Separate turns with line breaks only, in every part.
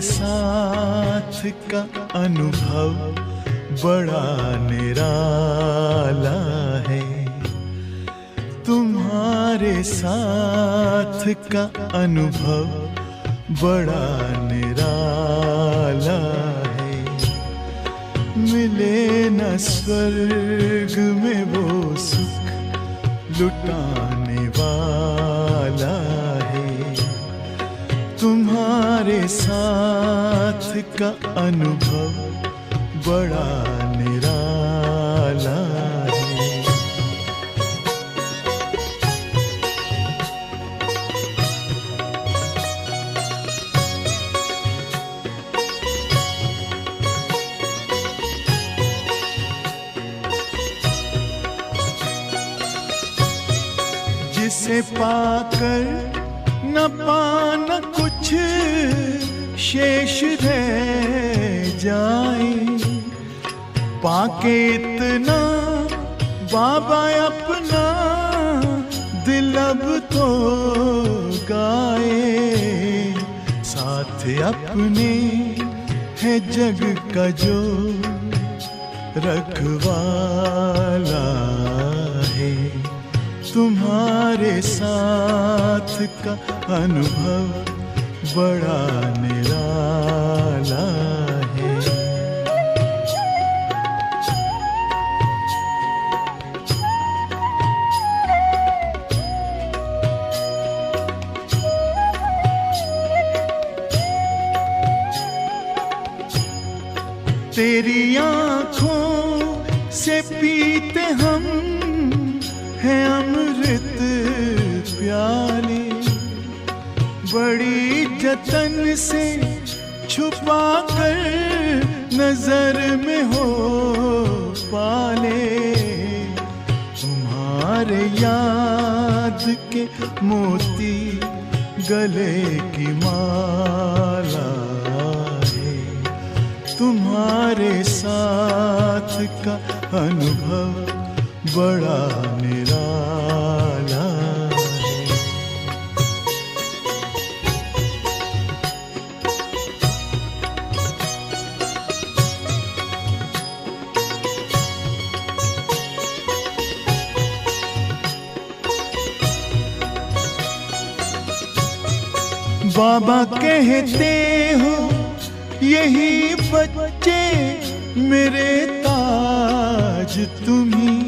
साथ का अनुभव बड़ा निराला है। तुम्हारे साथ का अनुभव बड़ा निराला है। मिले न स्वर्ग में वो सुख लुटाने वाला है। तुम्हारे साथ का अनुभव बड़ा निराला है। जिसे पाकर न पाना कुछ शेष रह जाए, पाके इतना बाबा अपना दिल अब तो गाए। साथ अपने है जग का जो रखवाला है। तुम्हारे साथ का अनुभव बड़ा निराला है। तेरी आँखों से पीते हम हैं अमृत प्याले। बड़ी जतन से छुपा कर नजर में हो पाले। तुम्हारे याद के मोती गले की माला है। तुम्हारे साथ का अनुभव बड़ा निराला है। बाबा कहते हो यही बच्चे मेरे ताज तुम्ही।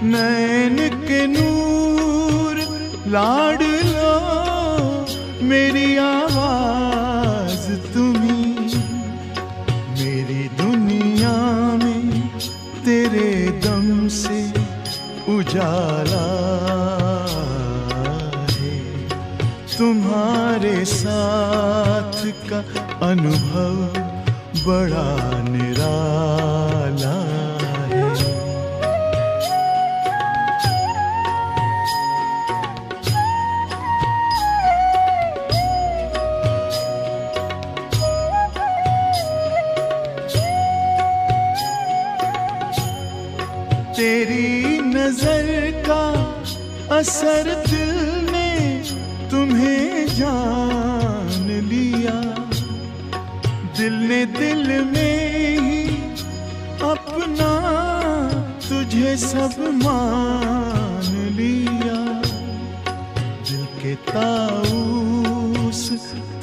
नैन के नूर लाड लो मेरी आवाज तुम्ही। मेरी दुनिया में तेरे दम से उजाला है। तुम्हारे साथ का अनुभव बड़ा निराला है। तेरी नजर का असर दिल ने तुम्हें जान लिया। दिल ने दिल में ही अपना तुझे सब मान लिया। दिल के ताऊस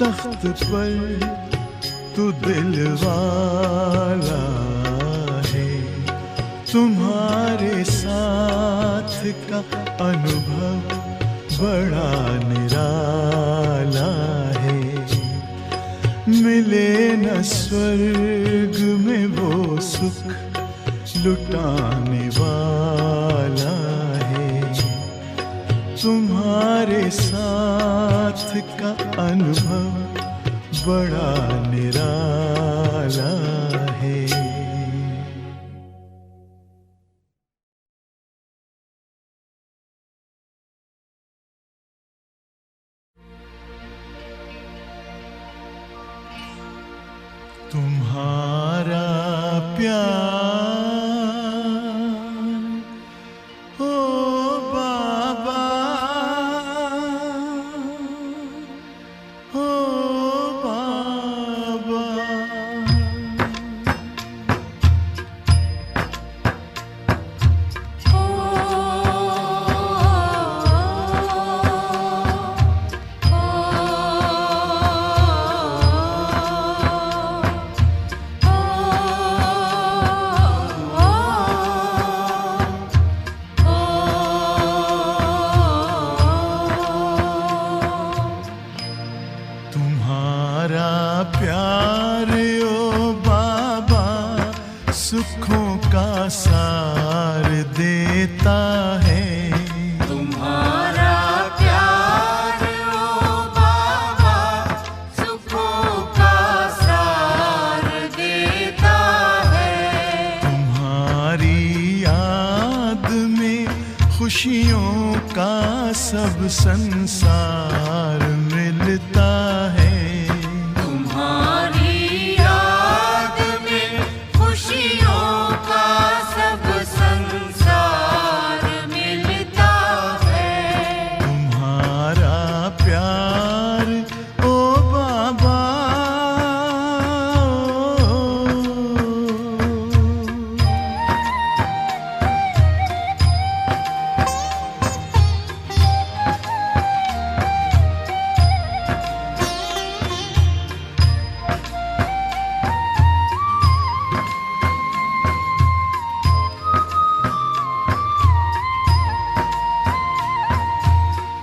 तख्त पर तू दिल वाला है। तुम्हारे साथ का अनुभव बड़ा निराला है। मिले न स्वर्ग में वो सुख लुटाने वाला है। तुम्हारे साथ का अनुभव बड़ा निराला है। तुम्हारा प्यार ओ बाबा, ओ बाबा। का सब संसार मिलता है।
तुम्हारी याद में खुशियों का सब संसार मिलता है।
तुम्हारा प्यार ओ बाबा,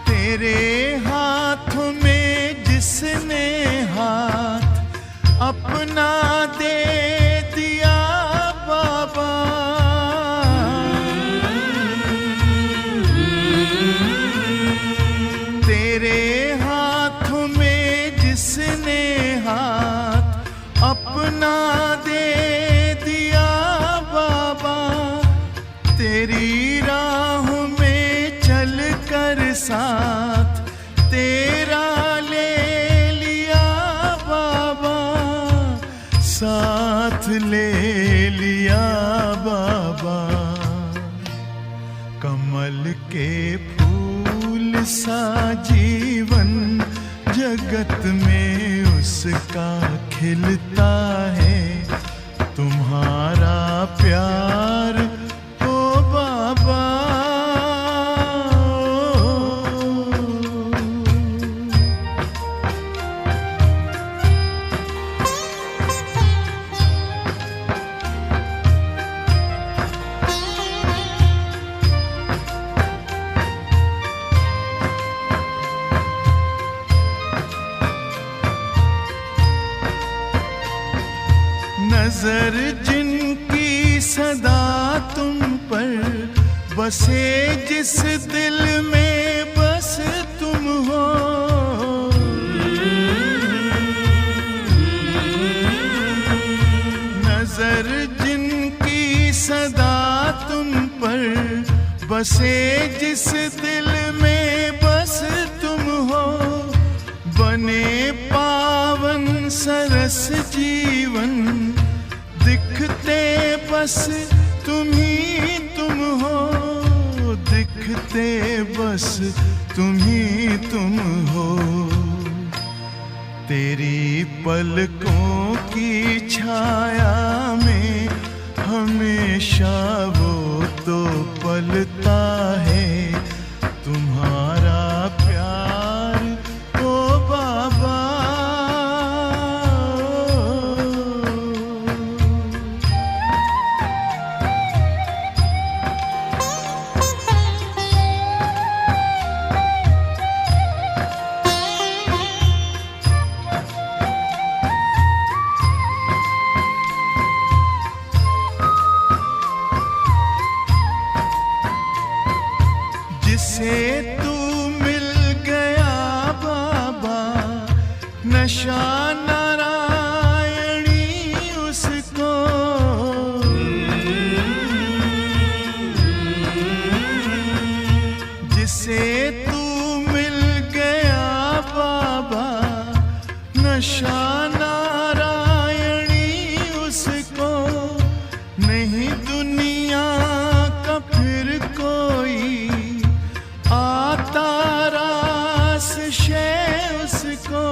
तेरे हाथ में जिसने हाथ अपना दे दिया बाबा, तेरे हाथ में जिसने हाथ अपना दे दिया बाबा, तेरी राह में चल कर साथ तेरा ले लिया बाबा, साथ ले लिया बाबा। कमल के फूल सा जीवन जगत में उसका खिलता है। तुम्हारा प्यार ओ बाबा, नजर जिनकी सदा तुम पर बसे, जिस दिल में बस तुम हो, नजर जिनकी सदा तुम पर बसे, जिस दिल में बस तुम हो, बने पावन सरस जीवन दिखते बस तुम ही तुम हो, दिखते बस तुम ही तुम हो। तेरी पलकों की छाया में हमेशा वो तो पलता है। तुम्हारा प्यार ओ बाबा, जिसे तू मिल गया बाबा, नशा नारायणी उसको, जिसे तू मिल गया बाबा, नशा नारायणी उसको, नहीं दुनिया का फिर कोई आता रास शय उसको,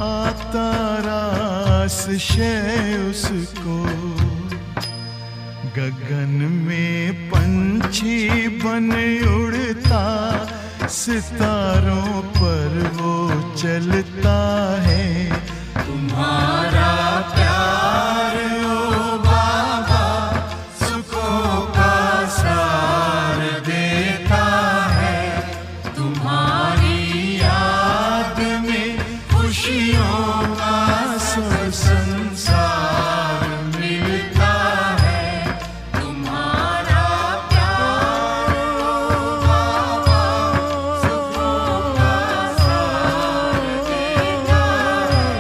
आता रास शय उसको। गगन में पंछी बन उड़ता, सितारों पर वो चलता है। तुम्हारा प्यार ओ बाबा, सुखों का सार देता है। तुम्हारी याद में खुशियों का सब संसार मिलता है। तुम्हारा प्यार ओ बाबा, सुखों का सार देता है।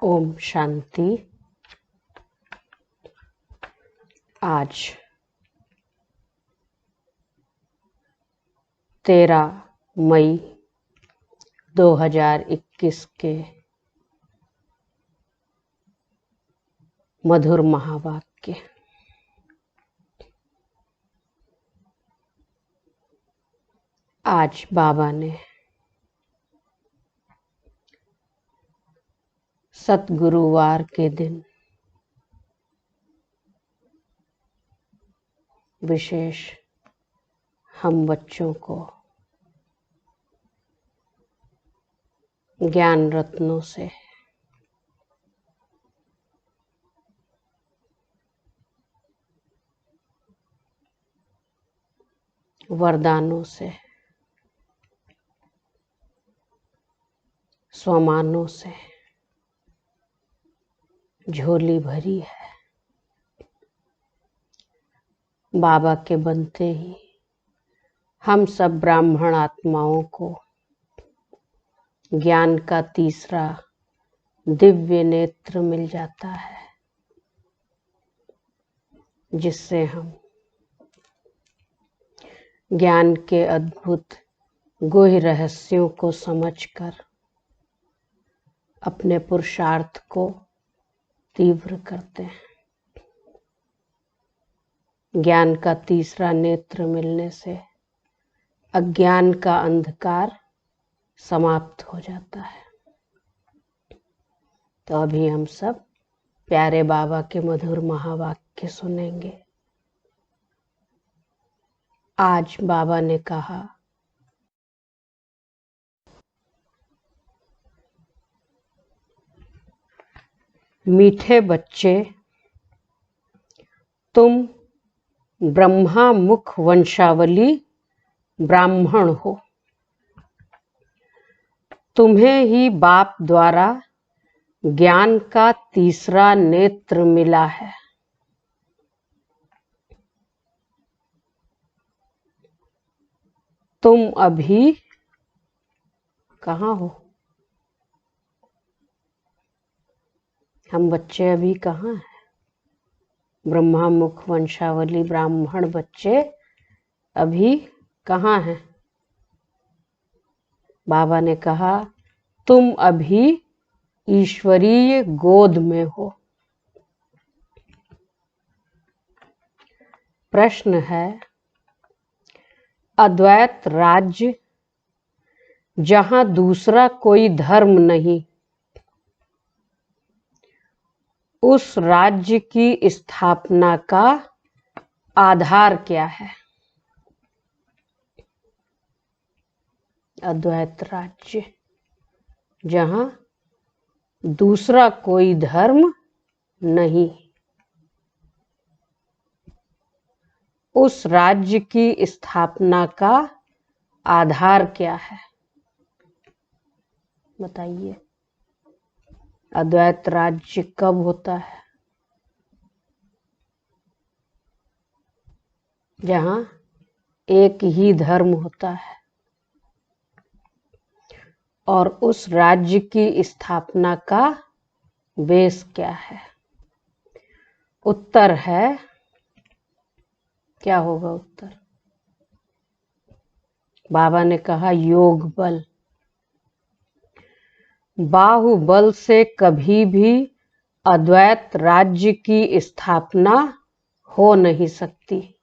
ओम शांति। आज 13 मई 2021 के मधुर महावाक्य। आज बाबा ने सतगुरुवार के दिन विशेष हम बच्चों को ज्ञान रत्नों से वरदानों से स्वमानों से झोली भरी है। बाबा के बनते ही हम सब ब्राह्मण आत्माओं को ज्ञान का तीसरा दिव्य नेत्र मिल जाता है, जिससे हम ज्ञान के अद्भुत गुह्य रहस्यों को समझकर अपने पुरुषार्थ को तीव्र करते हैं। ज्ञान का तीसरा नेत्र मिलने से अज्ञान का अंधकार समाप्त हो जाता है। तो अभी हम सब प्यारे बाबा के मधुर महावाक्य सुनेंगे। आज बाबा ने कहा, मीठे बच्चे, तुम ब्रह्मा मुख वंशावली ब्राह्मण हो। तुम्हें ही बाप द्वारा ज्ञान का तीसरा नेत्र मिला है। तुम अभी कहाँ हो? हम बच्चे अभी कहाँ हैं? ब्रह्मा मुख वंशावली ब्राह्मण बच्चे अभी कहाँ हैं? बाबा ने कहा, तुम अभी ईश्वरीय गोद में हो। प्रश्न है, अद्वैत राज्य जहां दूसरा कोई धर्म नहीं, उस राज्य की स्थापना का आधार क्या है? अद्वैत राज्य जहां दूसरा कोई धर्म नहीं, उस राज्य की स्थापना का आधार क्या है? बताइए। अद्वैत राज्य कब होता है? जहां एक ही धर्म होता है। और उस राज्य की स्थापना का बेस क्या है? उत्तर है, क्या होगा उत्तर? बाबा ने कहा, योग बल। बाहुबल से कभी भी अद्वैत राज्य की स्थापना हो नहीं सकती।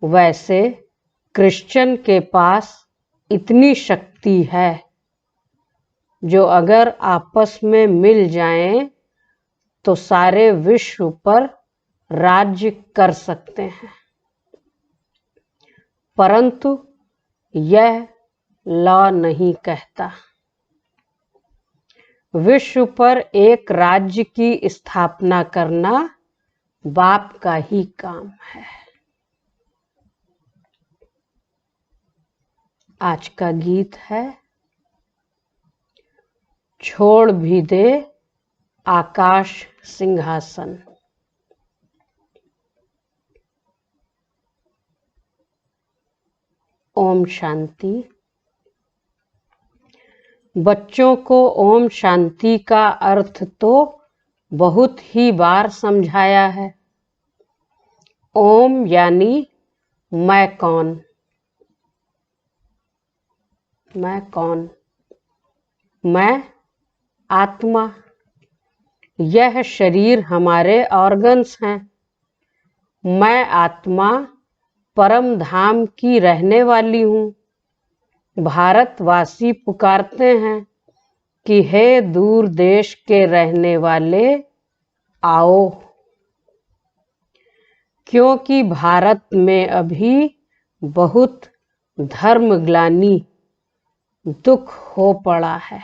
वैसे क्रिश्चियन के पास इतनी शक्ति है जो अगर आपस में मिल जाएं तो सारे विश्व पर राज्य कर सकते हैं। परंतु यह लॉ नहीं कहता। विश्व पर एक राज्य की स्थापना करना बाप का ही काम है। आज का गीत है, छोड़ भी दे आकाश सिंहासन। ओम शांति। बच्चों को ओम शांति का अर्थ तो बहुत ही बार समझाया है। ओम यानी मैं कौन, मैं कौन, मैं आत्मा। यह शरीर हमारे ऑर्गन्स हैं। मैं आत्मा परम धाम की रहने वाली हूँ। भारतवासी पुकारते हैं कि हे दूर देश के रहने वाले आओ, क्योंकि भारत में अभी बहुत धर्मग्लानि, दुख हो पड़ा है।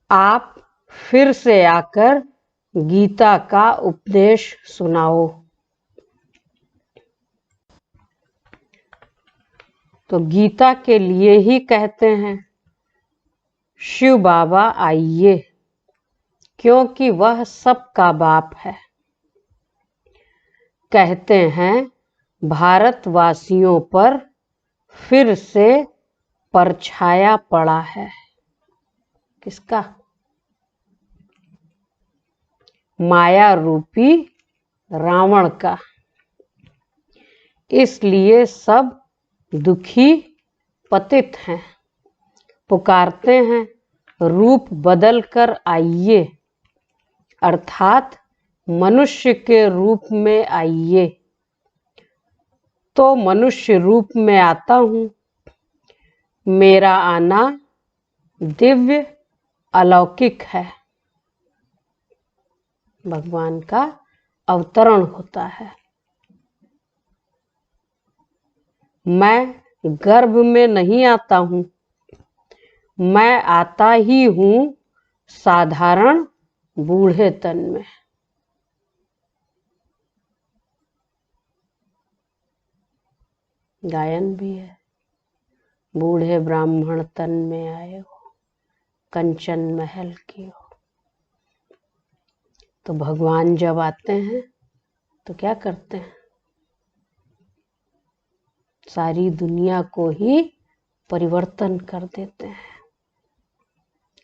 आप फिर से आकर गीता का उपदेश सुनाओ। तो गीता के लिए ही कहते हैं शिव बाबा आइए, क्योंकि वह सबका बाप है। कहते हैं भारतवासियों पर फिर से परछाया पड़ा है। किसका? माया रूपी रावण का। इसलिए सब दुखी पतित हैं। पुकारते हैं रूप बदल कर आइए, अर्थात मनुष्य के रूप में आइए। तो मनुष्य रूप में आता हूँ। मेरा आना दिव्य अलौकिक है। भगवान का अवतरण होता है। मैं गर्भ में नहीं आता हूँ, मैं आता ही हूँ साधारण बूढ़े तन में। गायन भी है, बूढ़े ब्राह्मण तन में आए हो, कंचन महल की हो। तो भगवान जब आते हैं तो क्या करते हैं? सारी दुनिया को ही परिवर्तन कर देते हैं,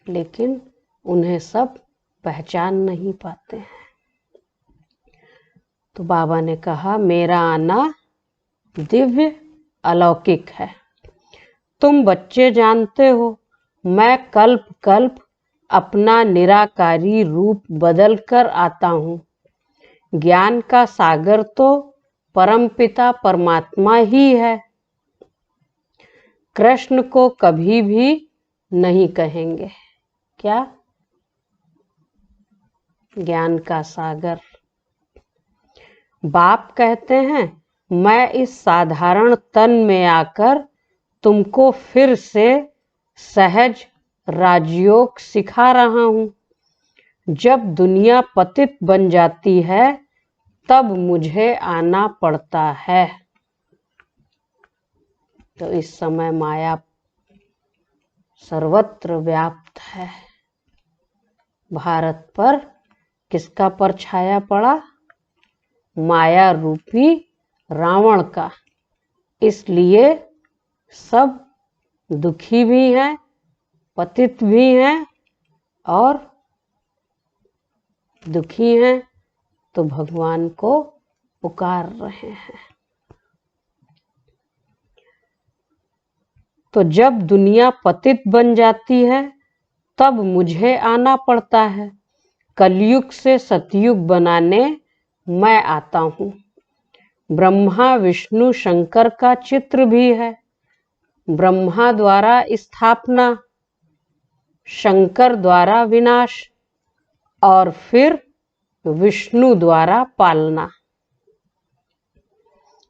लेकिन उन्हें सब पहचान नहीं पाते हैं। तो बाबा ने कहा मेरा आना दिव्य अलौकिक है। तुम बच्चे जानते हो मैं कल्प कल्प अपना निराकारी रूप बदल कर आता हूँ। ज्ञान का सागर तो परमपिता परमात्मा ही है। कृष्ण को कभी भी नहीं कहेंगे। क्या? ज्ञान का सागर। बाप कहते हैं मैं इस साधारण तन में आकर तुमको फिर से सहज राजयोग सिखा रहा हूँ। जब दुनिया पतित बन जाती है तब मुझे आना पड़ता है। तो इस समय माया सर्वत्र व्याप्त है। भारत पर किसका परछाया पड़ा? माया रूपी रावण का। इसलिए सब दुखी भी हैं, पतित भी हैं और दुखी हैं, तो भगवान को पुकार रहे हैं। तो जब दुनिया पतित बन जाती है तब मुझे आना पड़ता है। कलयुग से सतयुग बनाने मैं आता हूँ। ब्रह्मा विष्णु शंकर का चित्र भी है। ब्रह्मा द्वारा स्थापना, शंकर द्वारा विनाश और फिर विष्णु द्वारा पालना।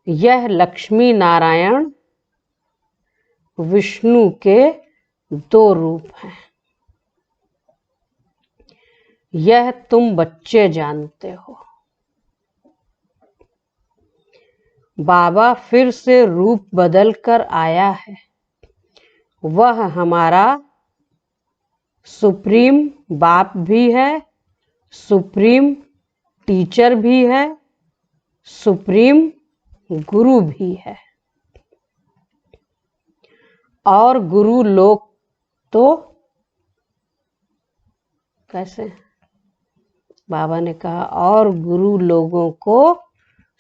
यह लक्ष्मी नारायण विष्णु के दो रूप हैं। यह तुम बच्चे जानते हो। बाबा फिर से रूप बदल कर आया है। वह हमारा सुप्रीम बाप भी है, सुप्रीम टीचर भी है, सुप्रीम गुरु भी है। और गुरु लोग तो कैसे, बाबा ने कहा और गुरु लोगों को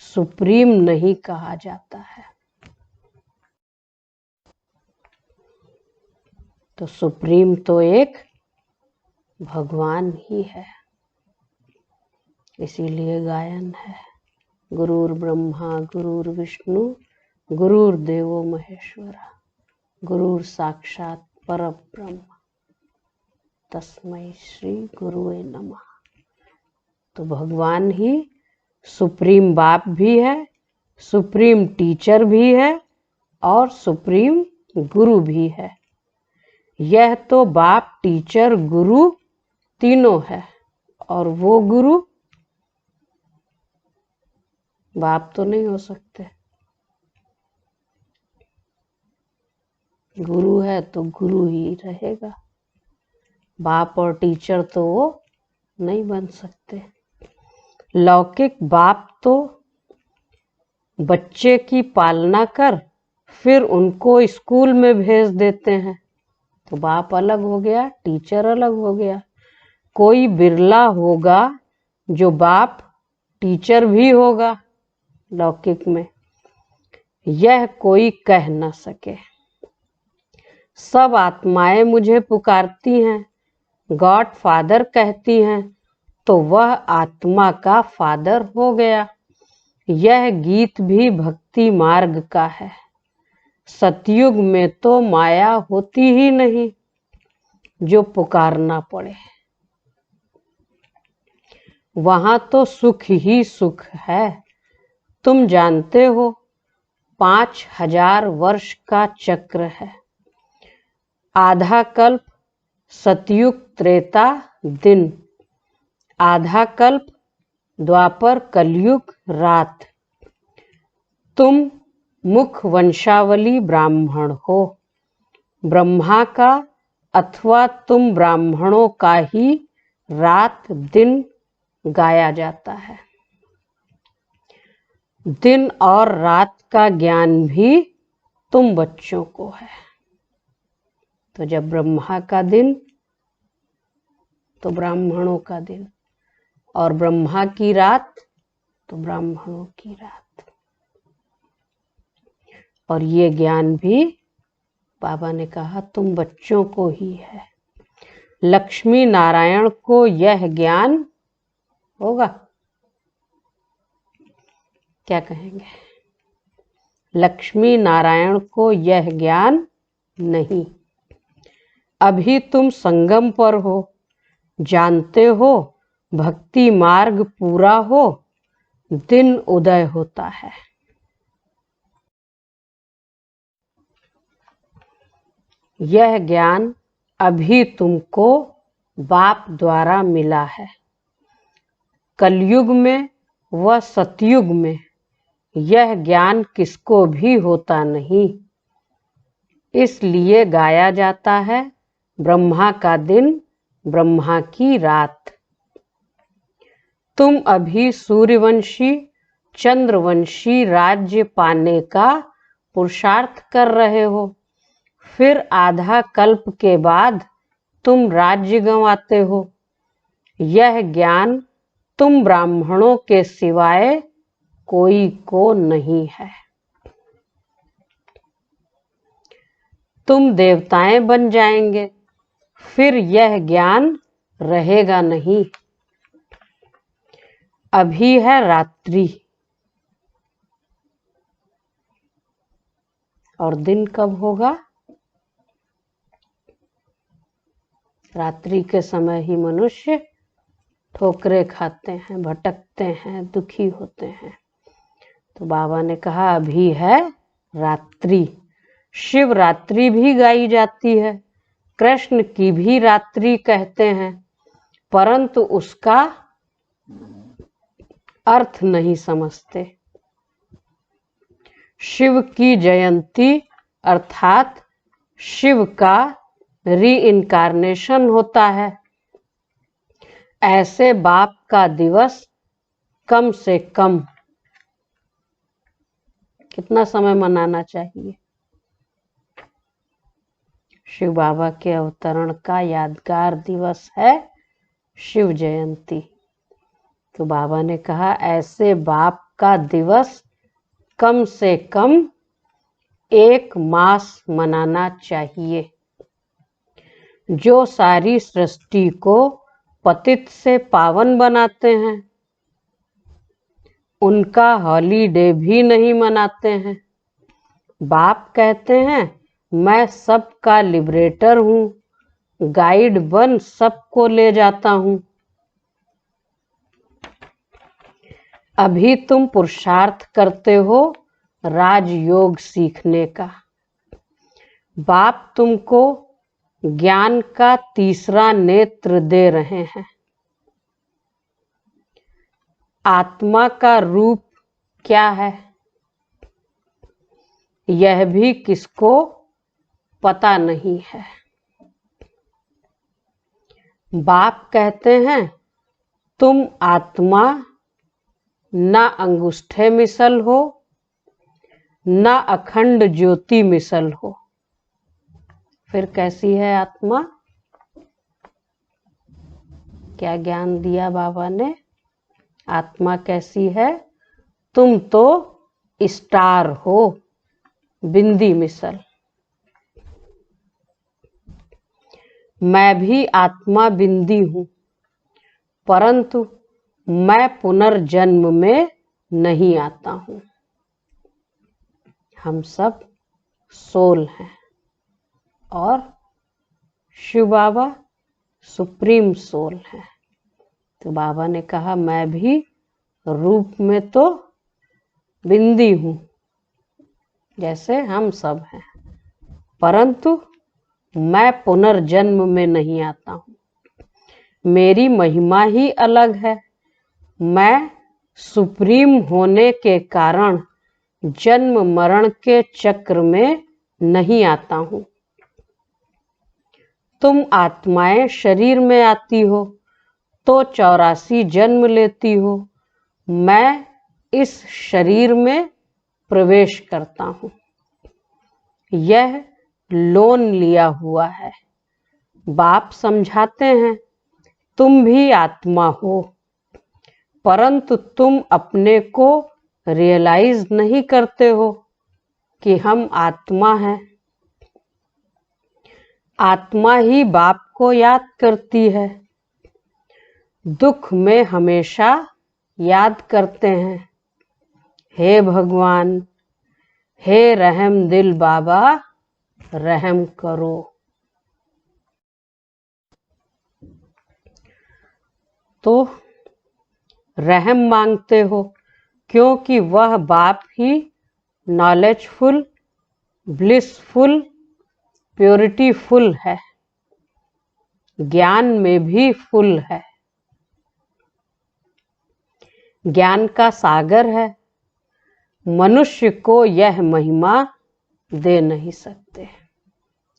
सुप्रीम नहीं कहा जाता है। तो सुप्रीम तो एक भगवान ही है। इसीलिए गायन है, गुरुर् ब्रह्मा गुरुर् विष्णु गुरुर्देवो महेश्वरा गुरुर् साक्षात परब्रह्म तस्मै श्री गुरुवे नमः। तो भगवान ही सुप्रीम बाप भी है, सुप्रीम टीचर भी है और सुप्रीम गुरु भी है। यह तो बाप टीचर गुरु तीनों है, और वो गुरु बाप तो नहीं हो सकते। गुरु है तो गुरु ही रहेगा, बाप और टीचर तो वो नहीं बन सकते। लौकिक बाप तो बच्चे की पालना कर फिर उनको स्कूल में भेज देते हैं, तो बाप अलग हो गया, टीचर अलग हो गया। कोई बिरला होगा जो बाप टीचर भी होगा लौकिक में, यह कोई कह न सके। सब आत्माएं मुझे पुकारती हैं, गॉड फादर कहती हैं, तो वह आत्मा का फादर हो गया। यह गीत भी भक्ति मार्ग का है। सतयुग में तो माया होती ही नहीं जो पुकारना पड़े, वहां तो सुख ही सुख है। तुम जानते हो 5000 वर्ष का चक्र है, आधा कल्प सतयुग त्रेता दिन, आधा कल्प द्वापर कलयुग रात। तुम मुख वंशावली ब्राह्मण हो, ब्रह्मा का अथवा तुम ब्राह्मणों का ही रात दिन गाया जाता है। दिन और रात का ज्ञान भी तुम बच्चों को है। तो जब ब्रह्मा का दिन तो ब्राह्मणों का दिन, और ब्रह्मा की रात तो ब्राह्मणों की रात। और ये ज्ञान भी बाबा ने कहा तुम बच्चों को ही है। लक्ष्मी नारायण को यह ज्ञान होगा, क्या कहेंगे? लक्ष्मी नारायण को यह ज्ञान नहीं। अभी तुम संगम पर हो, जानते हो भक्ति मार्ग पूरा हो दिन उदय होता है। यह ज्ञान अभी तुमको बाप द्वारा मिला है। कलयुग में व सतयुग में यह ज्ञान किसको भी होता नहीं, इसलिए गाया जाता है ब्रह्मा का दिन ब्रह्मा की रात। तुम अभी सूर्यवंशी चंद्रवंशी राज्य पाने का पुरुषार्थ कर रहे हो, फिर आधा कल्प के बाद तुम राज्य गंवाते हो। यह ज्ञान तुम ब्राह्मणों के सिवाय कोई को नहीं है। तुम देवताएं बन जाएंगे, फिर यह ज्ञान रहेगा नहीं। अभी है रात्रि, और दिन कब होगा? रात्रि के समय ही मनुष्य ठोकरे खाते हैं, भटकते हैं, दुखी होते हैं। तो बाबा ने कहा अभी है रात्रि। शिवरात्रि भी गाई जाती है, कृष्ण की भी रात्रि कहते हैं, परंतु उसका अर्थ नहीं समझते। शिव की जयंती अर्थात शिव का रीइंकारनेशन होता है। ऐसे बाप का दिवस कम से कम कितना समय मनाना चाहिए? शिव बाबा के अवतरण का यादगार दिवस है शिव जयंती। तो बाबा ने कहा ऐसे बाप का दिवस कम से कम 1 मास मनाना चाहिए, जो सारी सृष्टि को पतित से पावन बनाते हैं। उनका हॉलीडे भी नहीं मनाते हैं। बाप कहते हैं मैं सबका लिबरेटर हूँ, गाइड बन सबको ले जाता हूँ। अभी तुम पुरुषार्थ करते हो राजयोग सीखने का। बाप तुमको ज्ञान का तीसरा नेत्र दे रहे हैं। आत्मा का रूप क्या है यह भी किसको पता नहीं है। बाप कहते हैं तुम आत्मा न अंगूठे मिसल हो न अखंड ज्योति मिसल हो। फिर कैसी है आत्मा? क्या ज्ञान दिया बाबा ने? आत्मा कैसी है? तुम तो स्टार हो, बिंदी मिसल। मैं भी आत्मा बिंदी हूँ, परंतु मैं पुनर्जन्म में नहीं आता हूँ। हम सब सोल हैं और शिव बाबा सुप्रीम सोल है। तो बाबा ने कहा मैं भी रूप में तो बिंदी हूँ जैसे हम सब हैं, परंतु मैं पुनर्जन्म में नहीं आता हूँ। मेरी महिमा ही अलग है। मैं सुप्रीम होने के कारण जन्म मरण के चक्र में नहीं आता हूँ। तुम आत्माएं शरीर में आती हो तो 84 जन्म लेती हो। मैं इस शरीर में प्रवेश करता हूँ। यह लोन लिया हुआ है। बाप समझाते हैं तुम भी आत्मा हो, परंतु तुम अपने को रियलाइज नहीं करते हो कि हम आत्मा हैं। आत्मा ही बाप को याद करती है, दुख में हमेशा याद करते हैं। हे भगवान, हे रहम दिल बाबा, रहम करो। तो रहम मांगते हो क्योंकि वह बाप ही नॉलेजफुल, ब्लिसफुल, प्योरिटीफुल है, ज्ञान में भी फुल है, ज्ञान का सागर है। मनुष्य को यह महिमा दे नहीं सकते,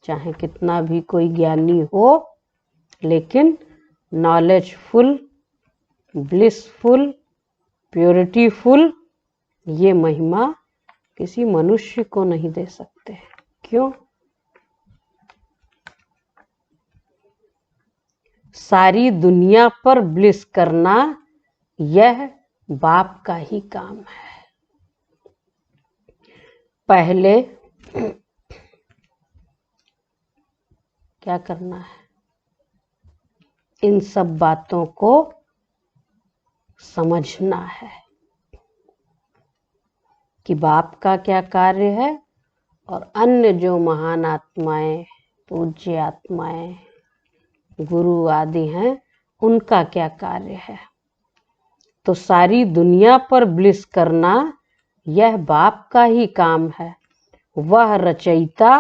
चाहे कितना भी कोई ज्ञानी हो, लेकिन नॉलेजफुल, ब्लिसफुल, प्योरिटीफुल ये महिमा किसी मनुष्य को नहीं दे सकते। क्यों? सारी दुनिया पर ब्लिस करना यह बाप का ही काम है। पहले क्या करना है? इन सब बातों को समझना है कि बाप का क्या कार्य है और अन्य जो महान आत्माएं, पूज्य आत्माएं, गुरु आदि हैं, उनका क्या कार्य है। तो सारी दुनिया पर ब्लिस करना यह बाप का ही काम है। वह रचयिता,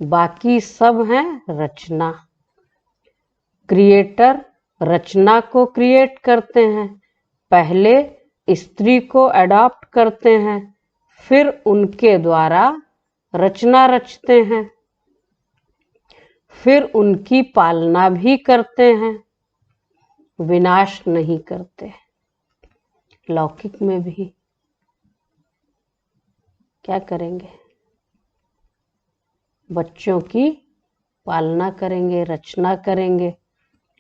बाकी सब हैं रचना। क्रिएटर रचना को क्रिएट करते हैं, पहले स्त्री को अडॉप्ट करते हैं, फिर उनके द्वारा रचना रचते हैं, फिर उनकी पालना भी करते हैं, विनाश नहीं करते। लौकिक में भी क्या करेंगे? बच्चों की पालना करेंगे, रचना करेंगे,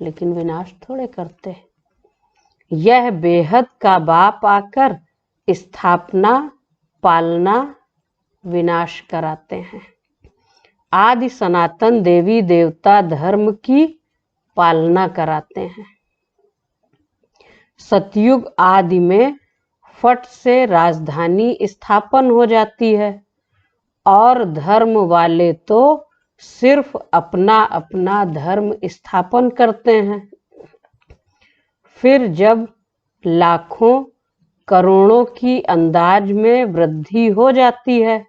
लेकिन विनाश थोड़े करते। यह बेहद का बाप आकर स्थापना, पालना, विनाश कराते हैं। आदि सनातन देवी देवता धर्म की पालना कराते हैं। सतयुग आदि में फट से राजधानी स्थापन हो जाती है और धर्म वाले तो सिर्फ अपना अपना धर्म स्थापन करते हैं। फिर जब लाखों करोड़ों की अंदाज में वृद्धि हो जाती है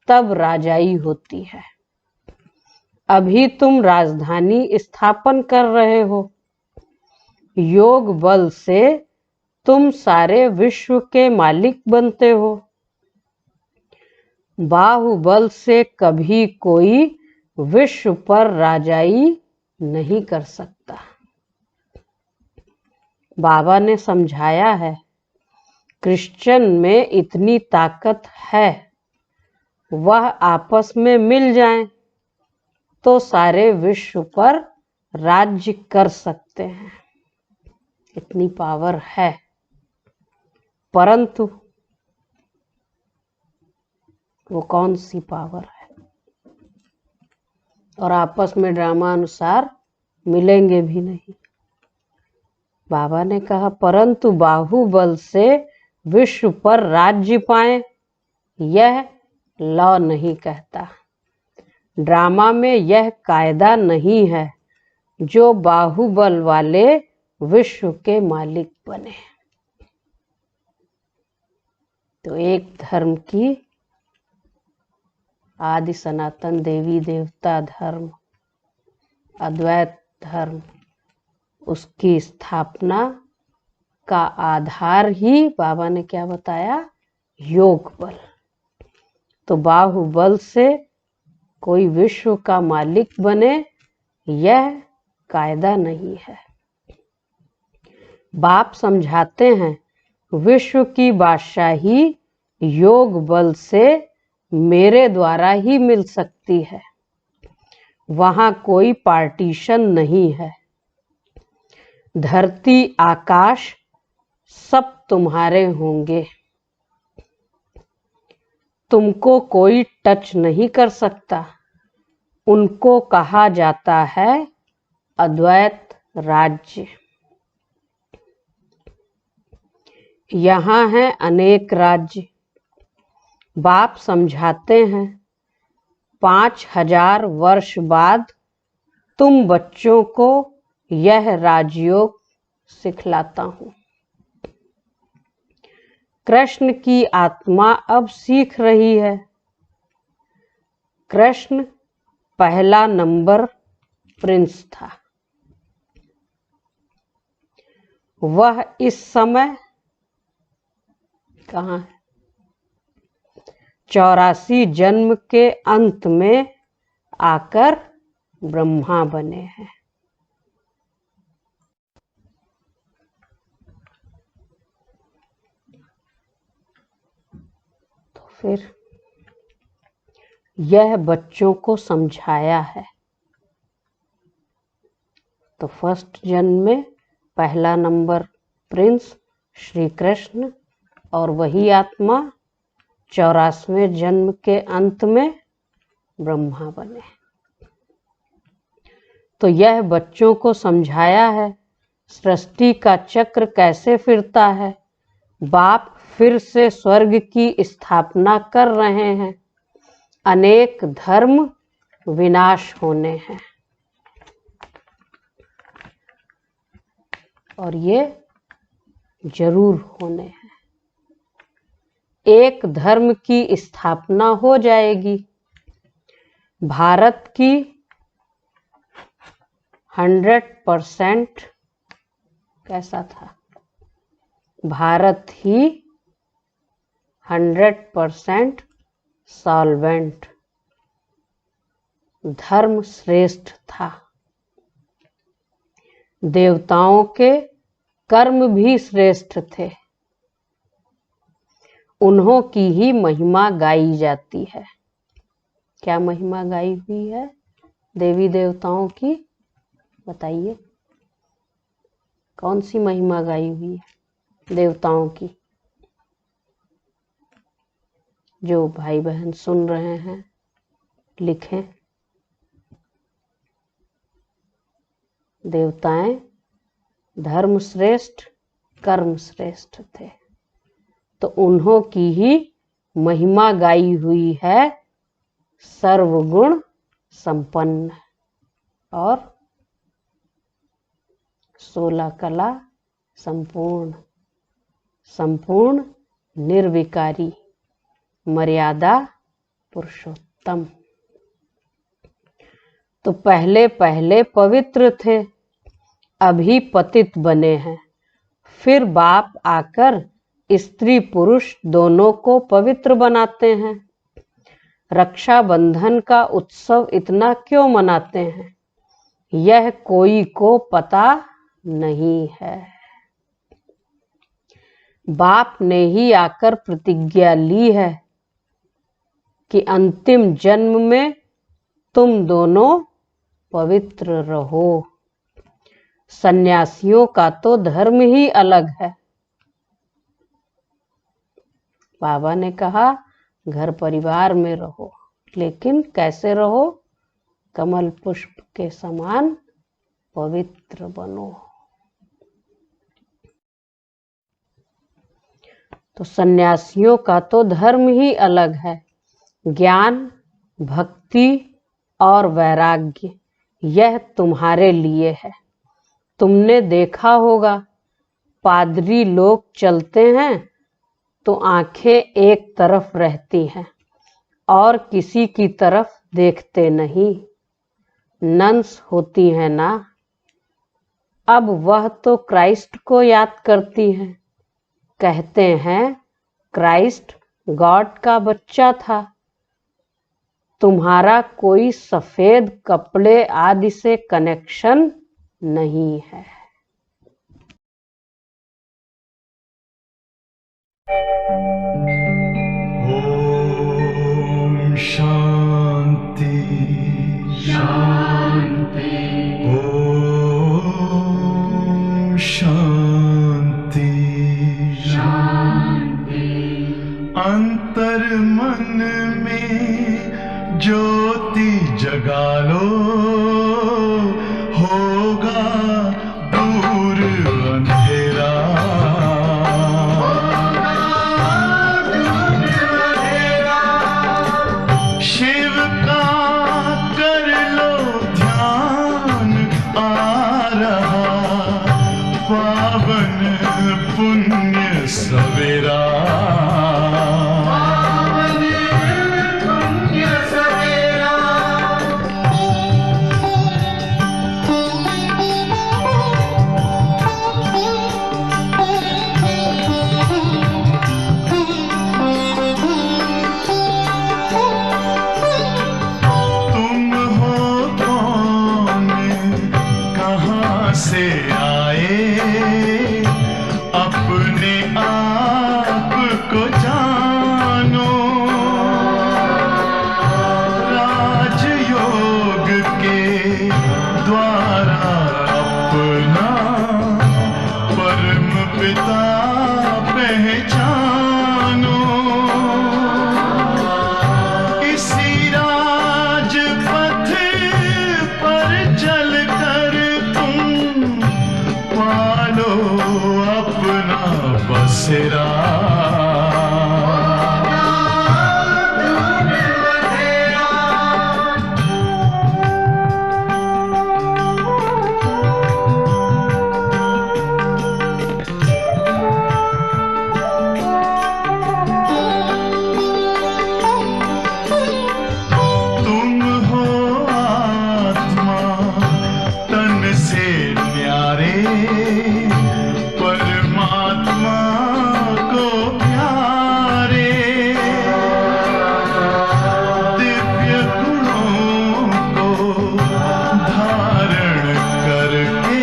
तब राजाई होती है। अभी तुम राजधानी स्थापन कर रहे हो। योग बल से तुम सारे विश्व के मालिक बनते हो। बाहुबल से कभी कोई विश्व पर राजाई नहीं कर सकता। बाबा ने समझाया है, क्रिश्चियन में इतनी ताकत है, वह आपस में मिल जाएं तो सारे विश्व पर राज्य कर सकते हैं। इतनी पावर है, परंतु वो कौन सी पावर है? और आपस में ड्रामा अनुसार मिलेंगे भी नहीं। बाबा ने कहा, परंतु बाहुबल से विश्व पर राज्य पाए, यह लॉ नहीं कहता। ड्रामा में यह कायदा नहीं है जो बाहुबल वाले विश्व के मालिक बने। तो एक धर्म की, आदि सनातन देवी देवता धर्म, अद्वैत धर्म, उसकी स्थापना का आधार ही बाबा ने क्या बताया? योग बल। तो बाहुबल से कोई विश्व का मालिक बने, यह कायदा नहीं है। बाप समझाते हैं, विश्व की बादशाही योग बल से मेरे द्वारा ही मिल सकती है। वहां कोई पार्टीशन नहीं है। धरती आकाश सब तुम्हारे होंगे। तुमको कोई टच नहीं कर सकता। उनको कहा जाता है अद्वैत राज्य। यहाँ हैं अनेक राज्य। बाप समझाते हैं, 5000 वर्ष बाद तुम बच्चों को यह राजयोग सिखलाता हूँ। कृष्ण की आत्मा अब सीख रही है। कृष्ण पहला नंबर प्रिंस था। वह इस समय कहाँ है? 84 जन्म के अंत में आकर ब्रह्मा बने हैं। तो फिर यह बच्चों को समझाया है। तो फर्स्ट जन्म में पहला नंबर प्रिंस श्री कृष्ण और वही आत्मा 84वें जन्म के अंत में ब्रह्मा बने। तो यह बच्चों को समझाया है सृष्टि का चक्र कैसे फिरता है। बाप फिर से स्वर्ग की स्थापना कर रहे हैं। अनेक धर्म विनाश होने हैं और ये जरूर होने हैं। एक धर्म की स्थापना हो जाएगी। भारत की 100% कैसा था? भारत ही 100% सॉल्वेंट धर्म श्रेष्ठ था। देवताओं के कर्म भी श्रेष्ठ थे। उन्हों की ही महिमा गाई जाती है। क्या महिमा गाई हुई है? देवी देवताओं की? बताइए कौन सी महिमा गाई हुई है देवताओं की? जो भाई बहन सुन रहे हैं लिखें। देवताएं धर्म श्रेष्ठ कर्म श्रेष्ठ थे, तो उन्हों की ही महिमा गाई हुई है, सर्वगुण संपन्न और 16 कला संपूर्ण, संपूर्ण निर्विकारी, मर्यादा पुरुषोत्तम। तो पहले पहले पवित्र थे, अभी पतित बने हैं। फिर बाप आकर स्त्री पुरुष दोनों को पवित्र बनाते हैं। रक्षाबंधन का उत्सव इतना क्यों मनाते हैं, यह कोई को पता नहीं है। बाप ने ही आकर प्रतिज्ञा ली है कि अंतिम जन्म में तुम दोनों पवित्र रहो। सन्यासियों का तो धर्म ही अलग है। बाबा ने कहा घर परिवार में रहो, लेकिन कैसे रहो? कमल पुष्प के समान पवित्र बनो। तो सन्यासियों का तो धर्म ही अलग है। ज्ञान, भक्ति और वैराग्य यह तुम्हारे लिए है। तुमने देखा होगा पादरी लोग चलते हैं तो आंखें एक तरफ रहती हैं और किसी की तरफ देखते नहीं। नन्स होती हैं ना। अब वह तो क्राइस्ट को याद करती हैं। कहते हैं क्राइस्ट गॉड का बच्चा था। तुम्हारा कोई सफेद कपड़े आदि से कनेक्शन नहीं है।
ओम शांति
शांति
ओम शांति
शांति।
अंतर मन में ज्योति जगा लो, होगा दूर अंधेरा। शिव का कर लो ध्यान, आ रहा पावन पुण्य सवेरा। से आए अपने आप को जानो। राजयोग के द्वारा अपना परम पिता पहचानो। इसी राजपथ पर चलकर पालो अपना बसेरा। तुम हो आत्मा तन से न्यारे, परमात्मा को प्यारे। दिव्य गुणों को धारण करके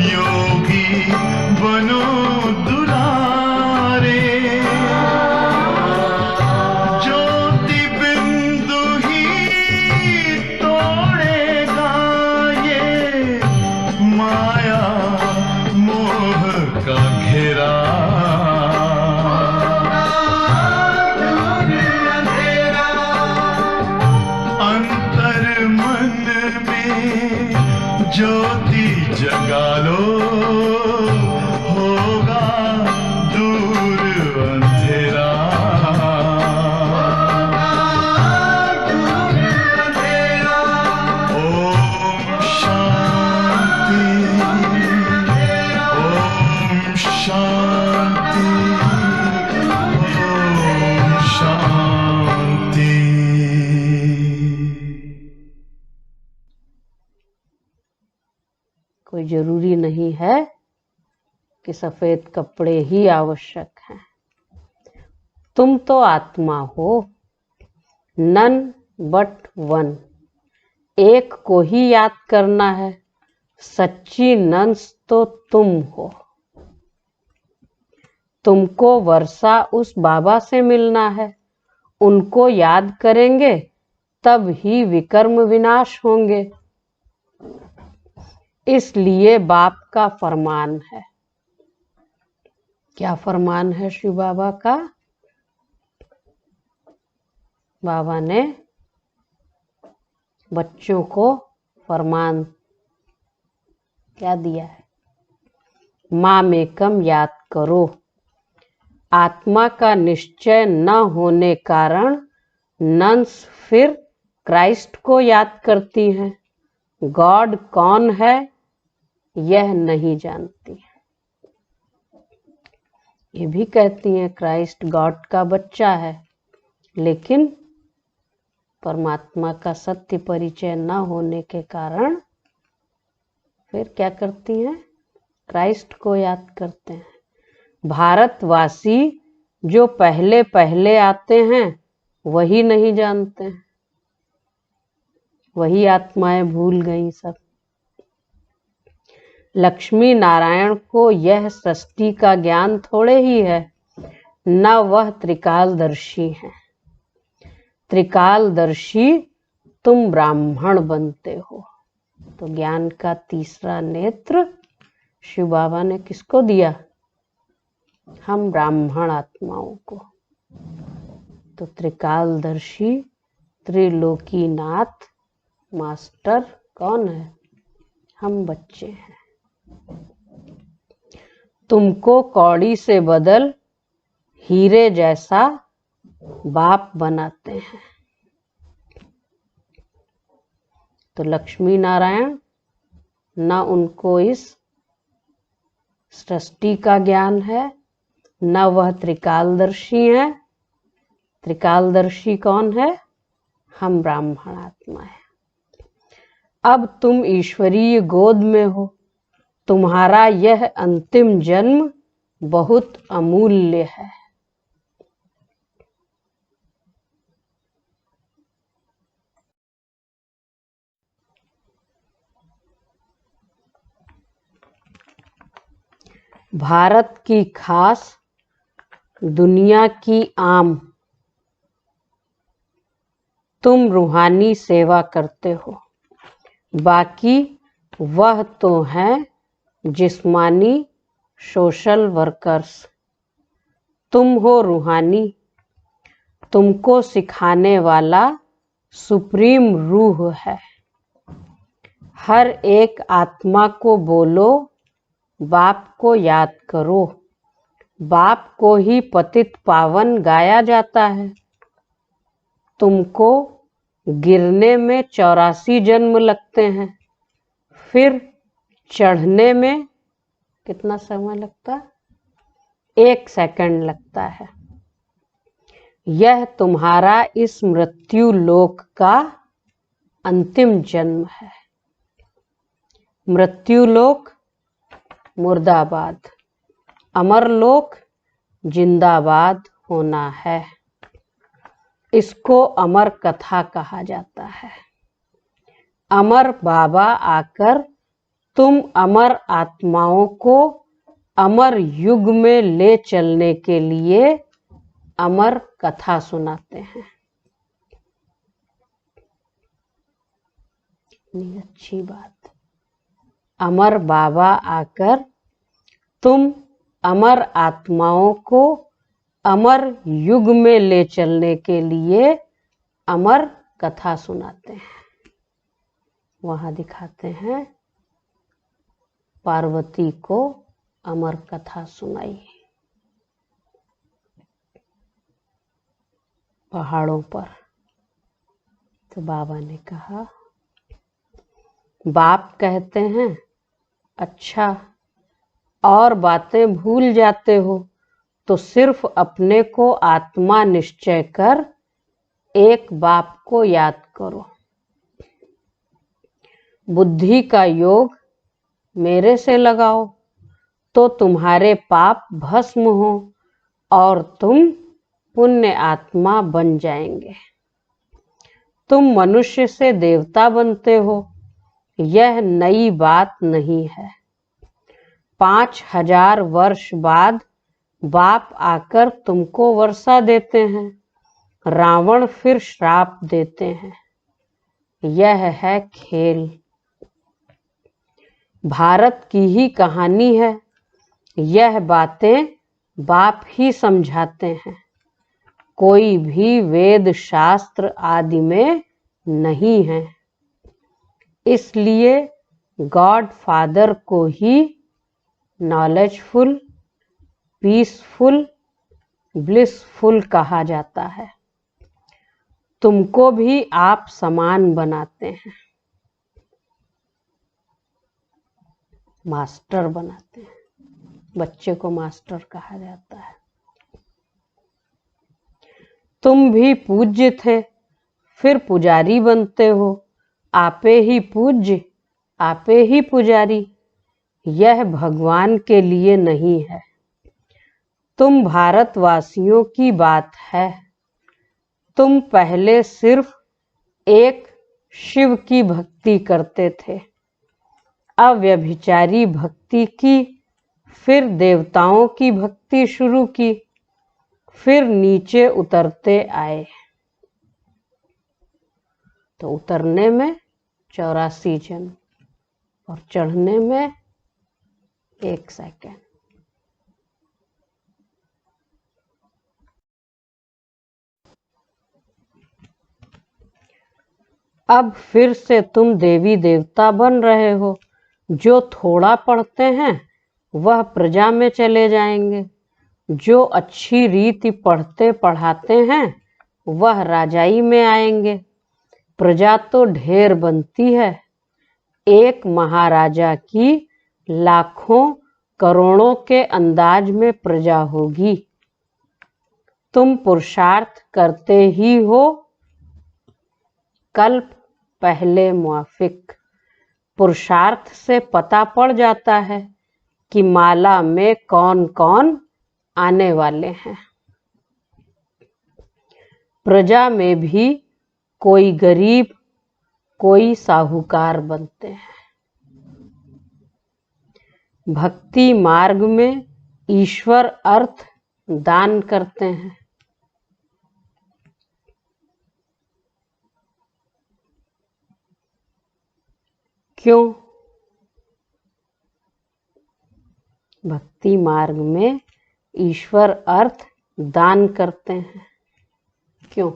योगी बनो दुलारे। ज्योति बिंदु ही तो शांति।
कोई जरूरी नहीं है कि सफेद कपड़े ही आवश्यक हैं। तुम तो आत्मा हो, नन बट वन। एक को ही याद करना है, सच्ची नंस तो तुम हो। तुमको वर्षा उस बाबा से मिलना है, उनको याद करेंगे तब ही विकर्म विनाश होंगे। इसलिए बाप का फरमान है। क्या फरमान है शिव बाबा का? बाबा ने बच्चों को फरमान क्या दिया है? मामेकम याद करो। आत्मा का निश्चय न होने कारण नन्स फिर क्राइस्ट को याद करती हैं। गॉड कौन है यह नहीं जानती। ये भी कहती हैं क्राइस्ट गॉड का बच्चा है, लेकिन परमात्मा का सत्य परिचय न होने के कारण फिर क्या करती हैं? क्राइस्ट को याद करते हैं। भारतवासी जो पहले पहले आते हैं वही नहीं जानते हैं, वही आत्माएं भूल गई सब। लक्ष्मी नारायण को यह सृष्टि का ज्ञान थोड़े ही है, न वह त्रिकालदर्शी हैं। त्रिकालदर्शी तुम ब्राह्मण बनते हो। तो ज्ञान का तीसरा नेत्र शिव बाबा ने किसको दिया? हम ब्राह्मण आत्माओं को। तो त्रिकालदर्शी त्रिलोकीनाथ मास्टर कौन है? हम बच्चे हैं। तुमको कौड़ी से बदल हीरे जैसा बाप बनाते हैं। तो लक्ष्मी नारायण न उनको इस सृष्टि का ज्ञान है, न वह त्रिकालदर्शी हैं। त्रिकालदर्शी कौन है? हम ब्राह्मण आत्मा है। अब तुम ईश्वरीय गोद में हो। तुम्हारा यह अंतिम जन्म बहुत अमूल्य है। भारत की खास, दुनिया की आम, तुम रूहानी सेवा करते हो। बाकी वह तो हैं जिस्मानी सोशल वर्कर्स। तुम हो रूहानी। तुमको सिखाने वाला सुप्रीम रूह है। हर एक आत्मा को बोलो, बाप को याद करो। बाप को ही पतित पावन गाया जाता है। तुमको गिरने में 84 जन्म लगते हैं, फिर चढ़ने में कितना समय लगता? 1 सेकंड लगता है। यह तुम्हारा इस मृत्यु लोक का अंतिम जन्म है। मृत्यु लोक मुर्दाबाद, अमर लोक जिंदाबाद होना है। इसको अमर कथा कहा जाता है। अमर बाबा आकर तुम अमर आत्माओं को अमर युग में ले चलने के लिए अमर कथा सुनाते हैं। कितनी अच्छी बात। अमर बाबा आकर तुम अमर आत्माओं को अमर युग में ले चलने के लिए अमर कथा सुनाते हैं। वहां दिखाते हैं पार्वती को अमर कथा सुनाई पहाड़ों पर। तो बाबा ने कहा, बाप कहते हैं अच्छा और बातें भूल जाते हो तो सिर्फ अपने को आत्मा निश्चय कर एक बाप को याद करो। बुद्धि का योग मेरे से लगाओ तो तुम्हारे पाप भस्म हो और तुम पुण्य आत्मा बन जाएंगे। तुम मनुष्य से देवता बनते हो, यह नई बात नहीं है। 5000 वर्ष बाद बाप आकर तुमको वर्षा देते हैं, रावण फिर श्राप देते हैं। यह है खेल। भारत की ही कहानी है। यह बातें बाप ही समझाते हैं, कोई भी वेद शास्त्र आदि में नहीं है। इसलिए गॉड फादर को ही नॉलेजफुल, पीसफुल, ब्लिसफुल कहा जाता है। तुमको भी आप समान बनाते हैं, मास्टर बनाते हैं। बच्चे को मास्टर कहा जाता है। तुम भी पूज्य थे, फिर पुजारी बनते हो। आपे ही पूज्य, आपे ही पुजारी। यह भगवान के लिए नहीं है। तुम भारतवासियों की बात है। तुम पहले सिर्फ एक शिव की भक्ति करते थे, अव्यभिचारी भक्ति की, फिर देवताओं की भक्ति शुरू की, फिर नीचे उतरते आए। तो उतरने में 84 जन्म और चढ़ने में 1 सेकंड। अब फिर से तुम देवी देवता बन रहे हो। जो थोड़ा पढ़ते हैं वह प्रजा में चले जाएंगे, जो अच्छी रीति पढ़ते पढ़ाते हैं वह राजाई में आएंगे। प्रजा तो ढेर बनती है। एक महाराजा की लाखों करोड़ों के अंदाज में प्रजा होगी। तुम पुरुषार्थ करते ही हो। कल्प पहले मुआफिक। पुरुषार्थ से पता पड़ जाता है कि माला में कौन कौन आने वाले हैं। प्रजा में भी कोई गरीब, कोई साहूकार बनते हैं। भक्ति मार्ग में ईश्वर अर्थ दान करते हैं। क्यों? भक्ति मार्ग में ईश्वर अर्थ दान करते हैं। क्यों?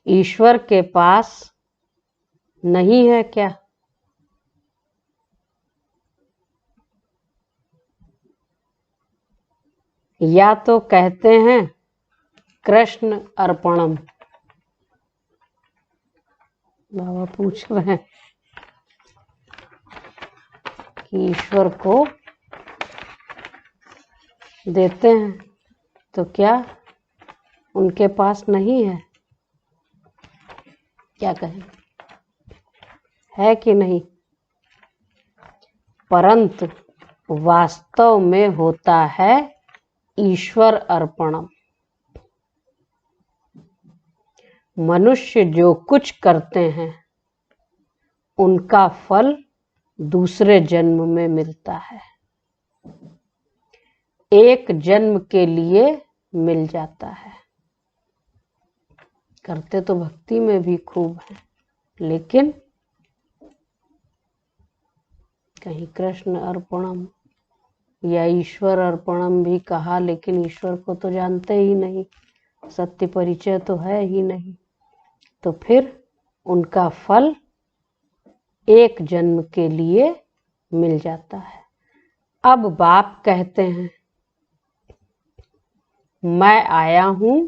ईश्वर के पास नहीं है क्या? या तो कहते हैं कृष्ण अर्पणम। बाबा पूछ रहे हैं कि ईश्वर को देते हैं तो क्या उनके पास नहीं है? क्या कहें, है कि नहीं? परंतु वास्तव में होता है ईश्वर अर्पणम। मनुष्य जो कुछ करते हैं उनका फल दूसरे जन्म में मिलता है। एक जन्म के लिए मिल जाता है। करते तो भक्ति में भी खूब है, लेकिन कहीं कृष्ण अर्पणम या ईश्वर अर्पणम भी कहा, लेकिन ईश्वर को तो जानते ही नहीं, सत्य परिचय तो है ही नहीं। तो फिर उनका फल एक जन्म के लिए मिल जाता है। अब बाप कहते हैं मैं आया हूं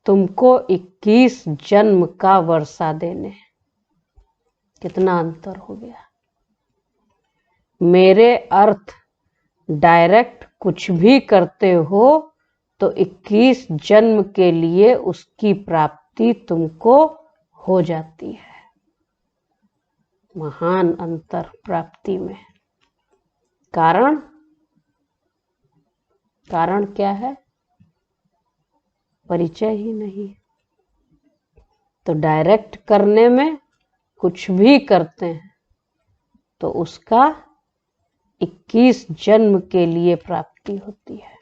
तुमको 21 जन्म का वर्षा देने। कितना अंतर हो गया। मेरे अर्थ डायरेक्ट कुछ भी करते हो तो 21 जन्म के लिए उसकी प्राप्ति तुमको हो जाती है। महान अंतर प्राप्ति में। कारण क्या है? परिचय ही नहीं। तो डायरेक्ट करने में कुछ भी करते हैं तो उसका 21 जन्म के लिए प्राप्ति होती है।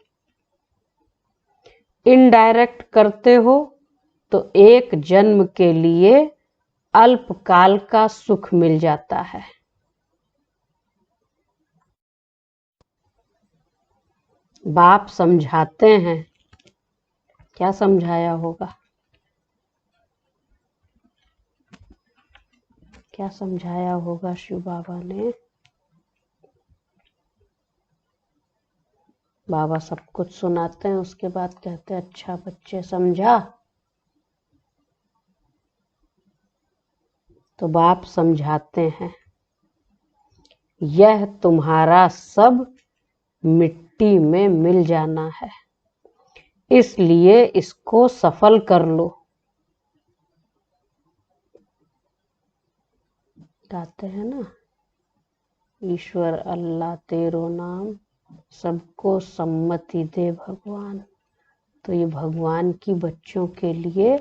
इनडायरेक्ट करते हो तो 1 जन्म के लिए अल्पकाल का सुख मिल जाता है। बाप समझाते हैं, क्या समझाया होगा? क्या समझाया होगा शिव बाबा ने? बाबा सब कुछ सुनाते हैं, उसके बाद कहते हैं अच्छा बच्चे समझा। तो बाप समझाते हैं, यह तुम्हारा सब मिट्टी में मिल जाना है, इसलिए इसको सफल कर लो। गाते हैं ना, ईश्वर अल्लाह तेरो नाम, सबको सम्मति दे भगवान। तो ये भगवान की बच्चों के लिए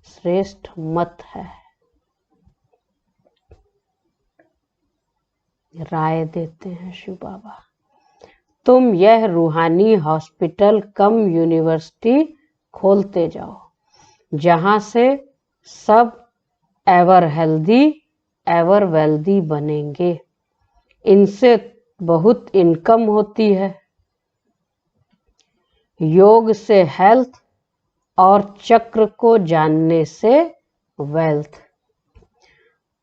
श्रेष्ठ मत है। राय देते हैं शिव बाबा, तुम यह रूहानी हॉस्पिटल कम यूनिवर्सिटी खोलते जाओ, जहां से सब एवर हेल्दी एवर वेल्दी बनेंगे। इनसे बहुत इनकम होती है। योग से हेल्थ और चक्र को जानने से वेल्थ।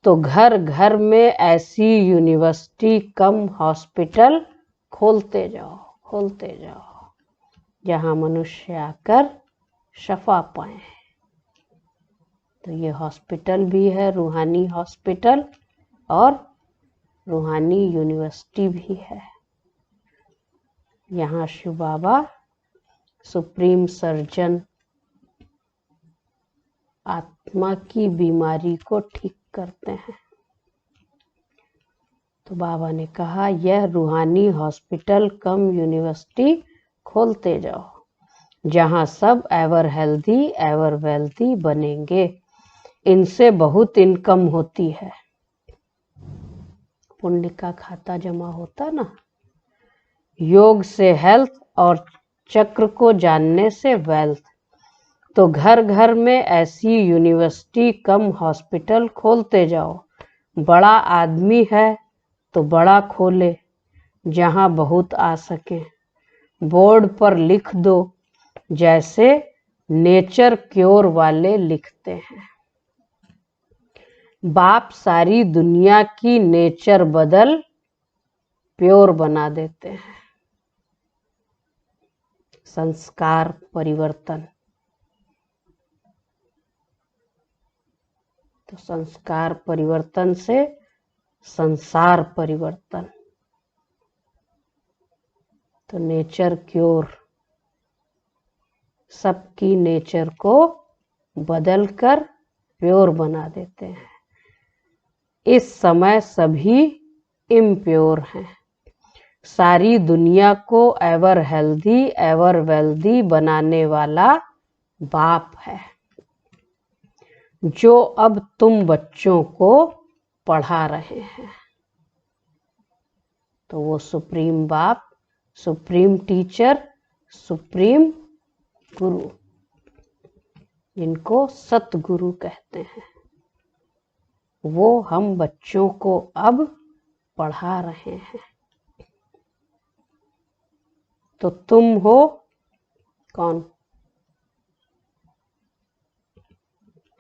तो घर घर में ऐसी यूनिवर्सिटी कम हॉस्पिटल खोलते जाओ जहां मनुष्य आकर शफा पाए। तो ये हॉस्पिटल भी है, रूहानी हॉस्पिटल, और रूहानी यूनिवर्सिटी भी है। यहाँ शिव बाबा सुप्रीम सर्जन आत्मा की बीमारी को ठीक करते हैं। तो बाबा ने कहा यह रूहानी हॉस्पिटल कम यूनिवर्सिटी खोलते जाओ, जहां सब एवर हेल्दी एवर वेल्दी बनेंगे। इनसे बहुत इनकम होती है। पुण्य का खाता जमा होता ना। योग से हेल्थ और चक्र को जानने से वेल्थ। तो घर घर में ऐसी यूनिवर्सिटी कम हॉस्पिटल खोलते जाओ। बड़ा आदमी है तो बड़ा खोले, जहां बहुत आ सके। बोर्ड पर लिख दो, जैसे नेचर क्योर वाले लिखते हैं। बाप सारी दुनिया की नेचर बदल प्योर बना देते हैं। संस्कार परिवर्तन। तो संस्कार परिवर्तन से संसार परिवर्तन। तो नेचर क्योर, सबकी नेचर को बदलकर प्योर बना देते हैं। इस समय सभी इम्प्योर हैं। सारी दुनिया को एवर हेल्दी एवर वेल्दी बनाने वाला बाप है, जो अब तुम बच्चों को पढ़ा रहे हैं। तो वो सुप्रीम बाप, सुप्रीम टीचर, सुप्रीम गुरु, जिनको सतगुरु कहते हैं, वो हम बच्चों को अब पढ़ा रहे हैं। तो तुम हो कौन?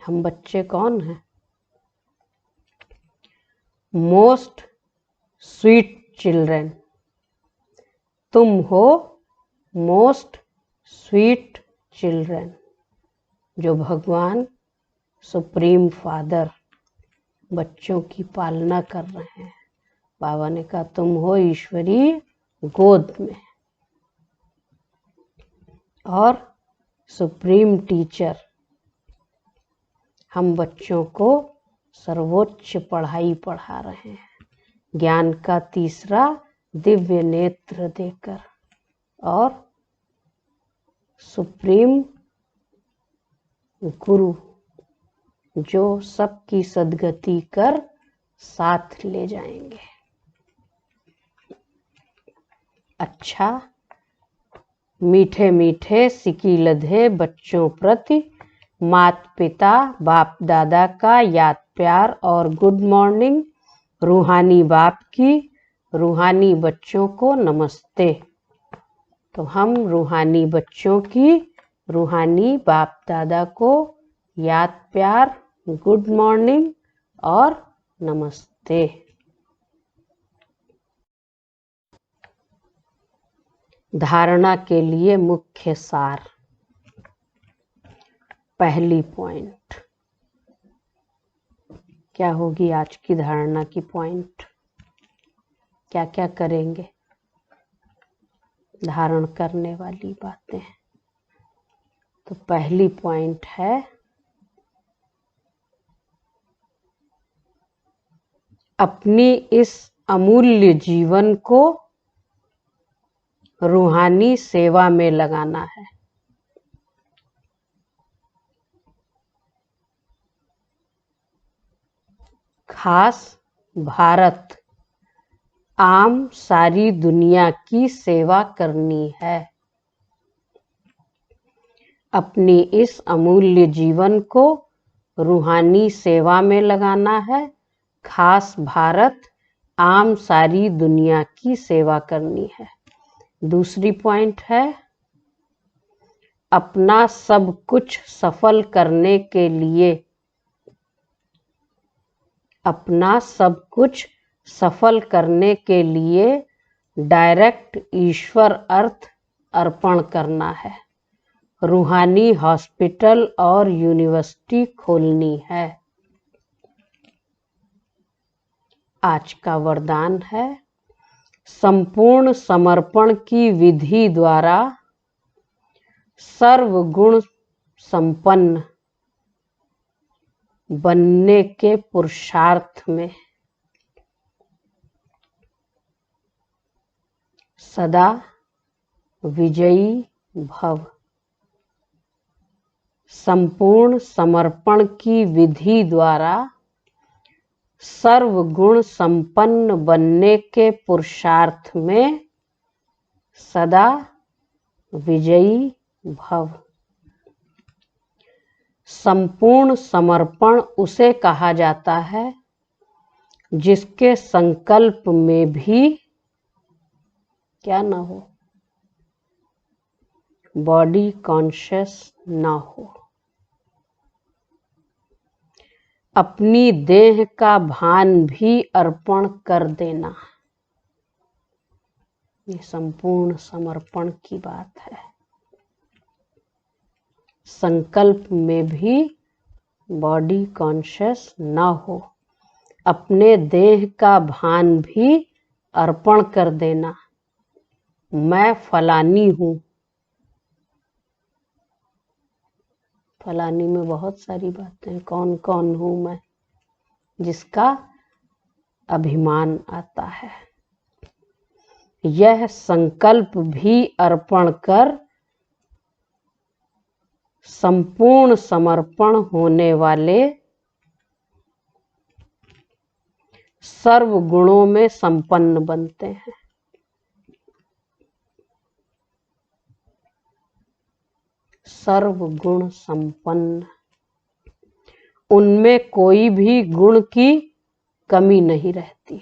हम बच्चे कौन हैं? Most sweet children. तुम हो मोस्ट स्वीट चिल्ड्रन, जो भगवान सुप्रीम फादर बच्चों की पालना कर रहे हैं। बाबा ने कहा तुम हो ईश्वरी गोद में, और सुप्रीम टीचर। हम बच्चों को सर्वोच्च पढ़ाई पढ़ा रहे हैं, ज्ञान का तीसरा दिव्य नेत्र देकर, और सुप्रीम गुरु जो सबकी सद्गति कर साथ ले जाएंगे। अच्छा, मीठे मीठे सिकी लधे बच्चों प्रति मात पिता बाप दादा का याद प्यार और गुड मॉर्निंग। रूहानी बाप की रूहानी बच्चों को नमस्ते। तो हम रूहानी बच्चों की रूहानी बाप दादा को याद प्यार, गुड मॉर्निंग और नमस्ते। धारणा के लिए मुख्य सार। पहली पॉइंट क्या होगी? आज की धारणा की पॉइंट क्या क्या करेंगे? धारण करने वाली बातें। तो पहली पॉइंट है अपनी इस अमूल्य जीवन को रूहानी सेवा में लगाना है। खास भारत, आम सारी दुनिया की सेवा करनी है। अपनी इस अमूल्य जीवन को रूहानी सेवा में लगाना है। खास भारत, आम सारी दुनिया की सेवा करनी है। दूसरी पॉइंट है अपना सब कुछ सफल करने के लिए, अपना सब कुछ सफल करने के लिए डायरेक्ट ईश्वर अर्थ अर्पण करना है। रूहानी हॉस्पिटल और यूनिवर्सिटी खोलनी है। आज का वरदान है संपूर्ण समर्पण की विधि द्वारा सर्वगुण संपन्न बनने के पुरुषार्थ में सदा विजयी भव। संपूर्ण समर्पण की विधि द्वारा सर्वगुण संपन्न बनने के पुरुषार्थ में सदा विजयी भव। संपूर्ण समर्पण उसे कहा जाता है जिसके संकल्प में भी क्या न हो, बॉडी कॉन्शियस ना हो। अपनी देह का भान भी अर्पण कर देना, ये संपूर्ण समर्पण की बात है। संकल्प में भी बॉडी कॉन्शियस ना हो, अपने देह का भान भी अर्पण कर देना। मैं फलानी हूँ। फलानी में बहुत सारी बातें, कौन कौन हूँ मैं, जिसका अभिमान आता है। यह संकल्प भी अर्पण कर संपूर्ण समर्पण होने वाले सर्व गुणों में संपन्न बनते हैं। सर्व गुण संपन्न, उनमें कोई भी गुण की कमी नहीं रहती।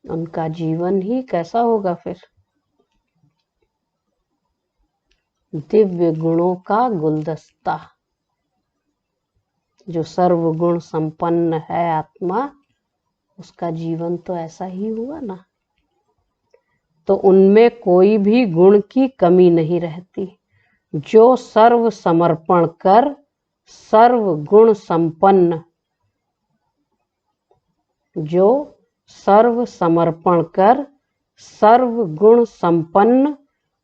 उनका जीवन ही कैसा होगा फिर? दिव्य गुणों का गुलदस्ता। जो सर्वगुण संपन्न है आत्मा, उसका जीवन तो ऐसा ही हुआ ना। तो उनमें कोई भी गुण की कमी नहीं रहती। जो सर्व समर्पण कर सर्व गुण संपन्न, जो सर्व समर्पण कर सर्व गुण संपन्न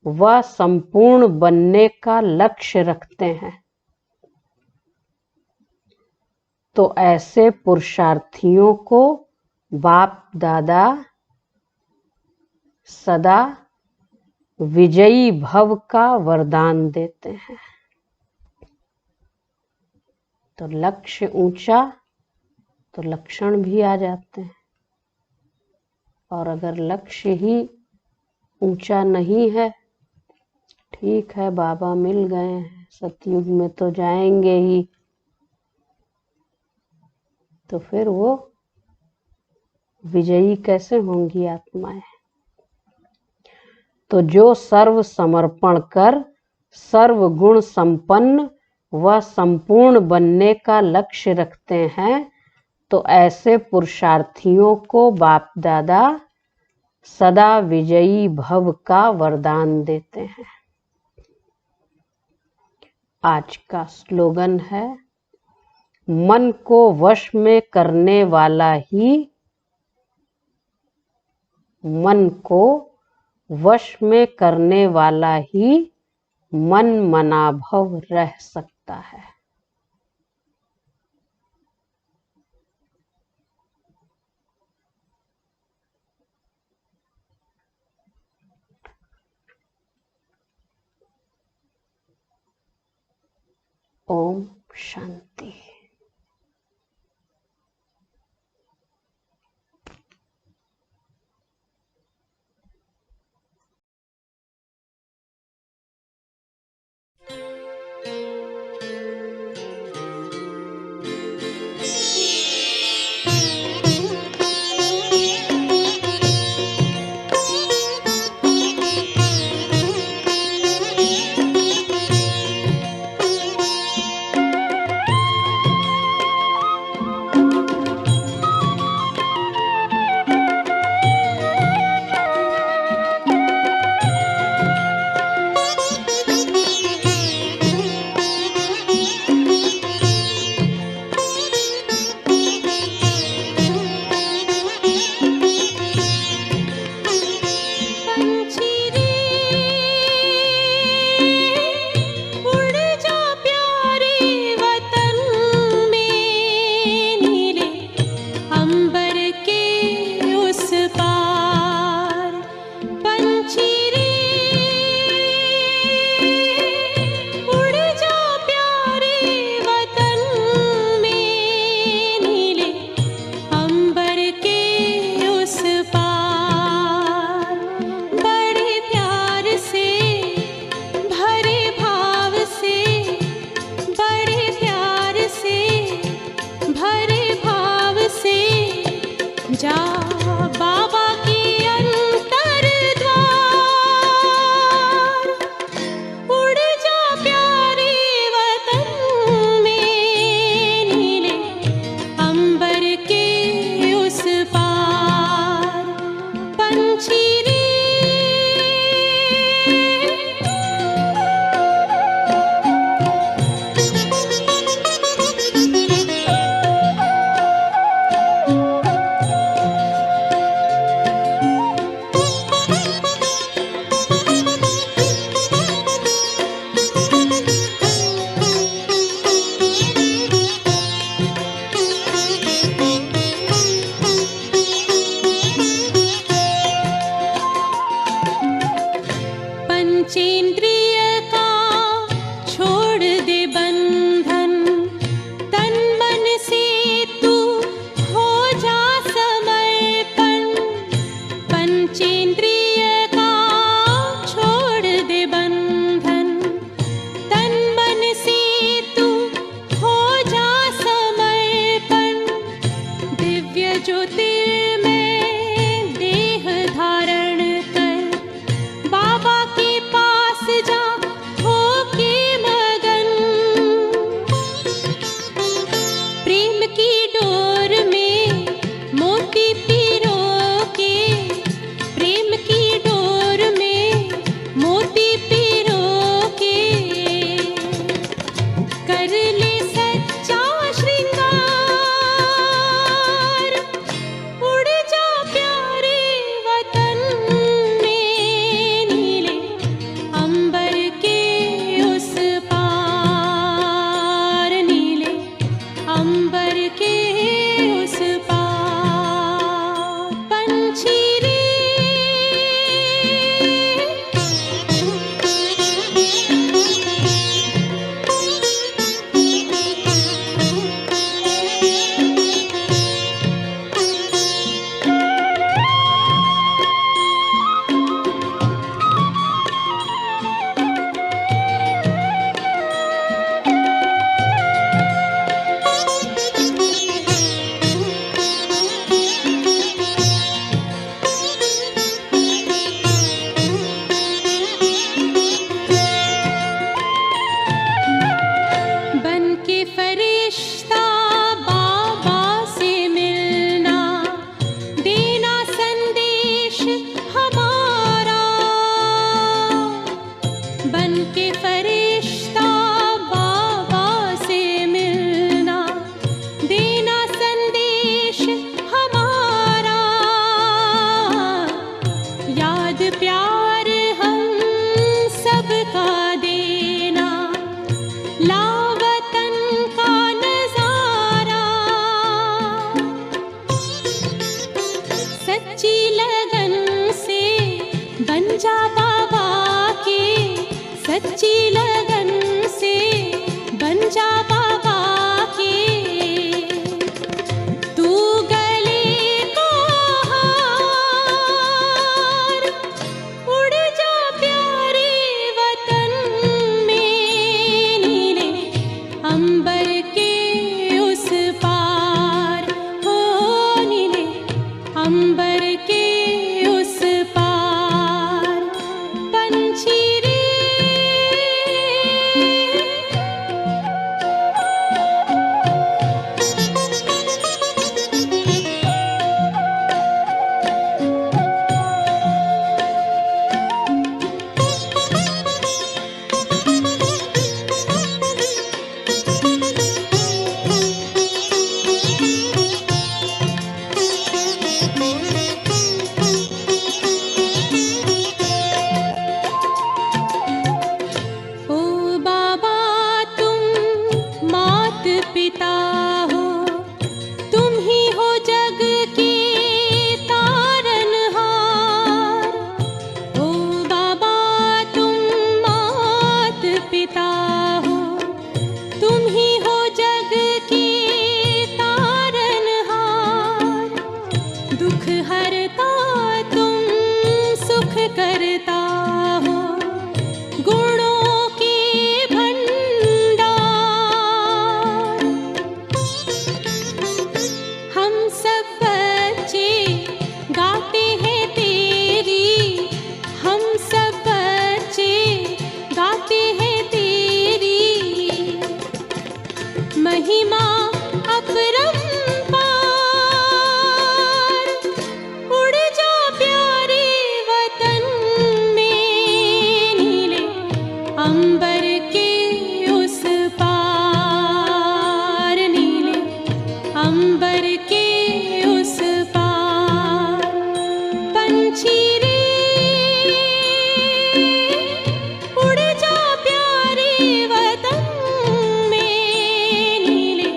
व संपूर्ण बनने का लक्ष्य रखते हैं, तो ऐसे पुरुषार्थियों को बाप दादा सदा विजयी भव का वरदान देते हैं। तो लक्ष्य ऊंचा तो लक्षण भी आ जाते हैं, और अगर लक्ष्य ही ऊंचा नहीं है, ठीक है बाबा मिल गए हैं, सतयुग में तो जाएंगे ही, तो फिर वो विजयी कैसे होंगी आत्माएं। तो जो सर्व समर्पण कर सर्व गुण संपन्न व संपूर्ण बनने का लक्ष्य रखते हैं, तो ऐसे पुरुषार्थियों को बाप दादा सदा विजयी भव का वरदान देते हैं। आज का स्लोगन है, मन को वश में करने वाला ही मन को वश में करने वाला ही मन मनाभव रह सकता है। ओम शांति।
प्यार हम सबका देना, लावतन का नजारा, सच्ची लगन से बन जा बाबा के, सच्ची लगन से बन जा बाबा के। तू गले को हार, उड़ जा प्यारे वतन में, नीले अंबर के उस पार, हो नीले अंबर के उस पार। पंछी रे ओ बाबा तुम मात पिता हो, तुम ही हो जग के तारनहार। ओ बाबा तुम मात पिता हो, तुम ही हो जग के तारनहार। दुख हरता तुम सुख करता हो, गुणों के भंडार। हम सब बच्चे गाते हैं तेरी, हम सब बच्चे गाते हैं तेरी महिमा अपरंपार। उड़ जा प्यारे वतन में, नीले अंबर के उस पार, नीले अंबर के उस पार। पंछी रे उड़ जा प्यारे वतन में, नीले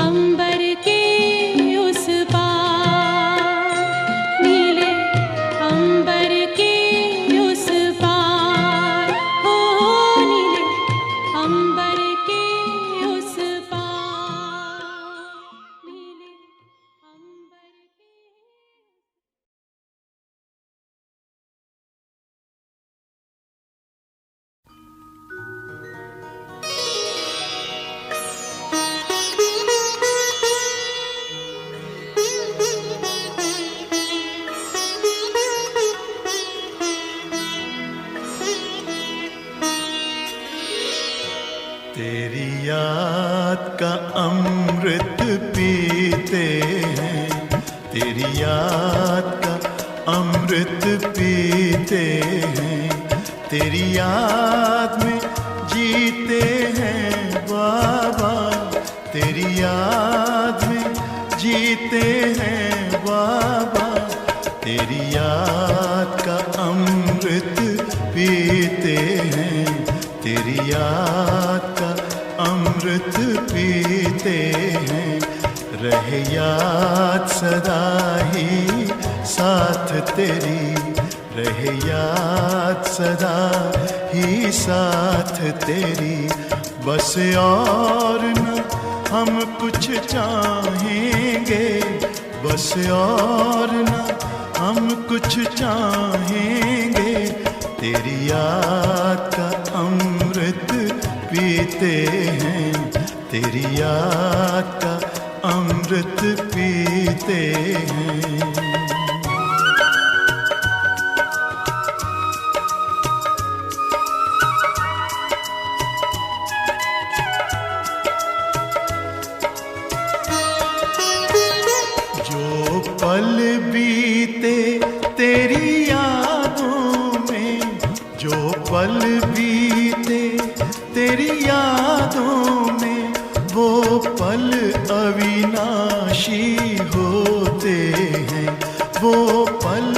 अंबर के उस पार, नीले अंबर के उस पार, हो नीले अंबर के उस पार, नीले अंबर के।
तेरी याद का अमृत पीते हैं, तेरी याद का अमृत पीते हैं, तेरी याद में जीते हैं बाबा, तेरी याद में जीते हैं बाबा। तेरी याद का अमृत पीते हैं, तेरी याद का अमृत पीते हैं। रहे याद सदा ही साथ तेरी, रहे याद सदा ही साथ तेरी। बस और न हम कुछ चाहेंगे, बस और न हम कुछ चाहेंगे। तेरी याद का अमृत पीते हैं, तेरी याद का अमृत पीते हैं। जो पल बीते तेरी यादों में, जो पल बीते तेरी यादों में, वो पल अविनाशी होते हैं, वो पल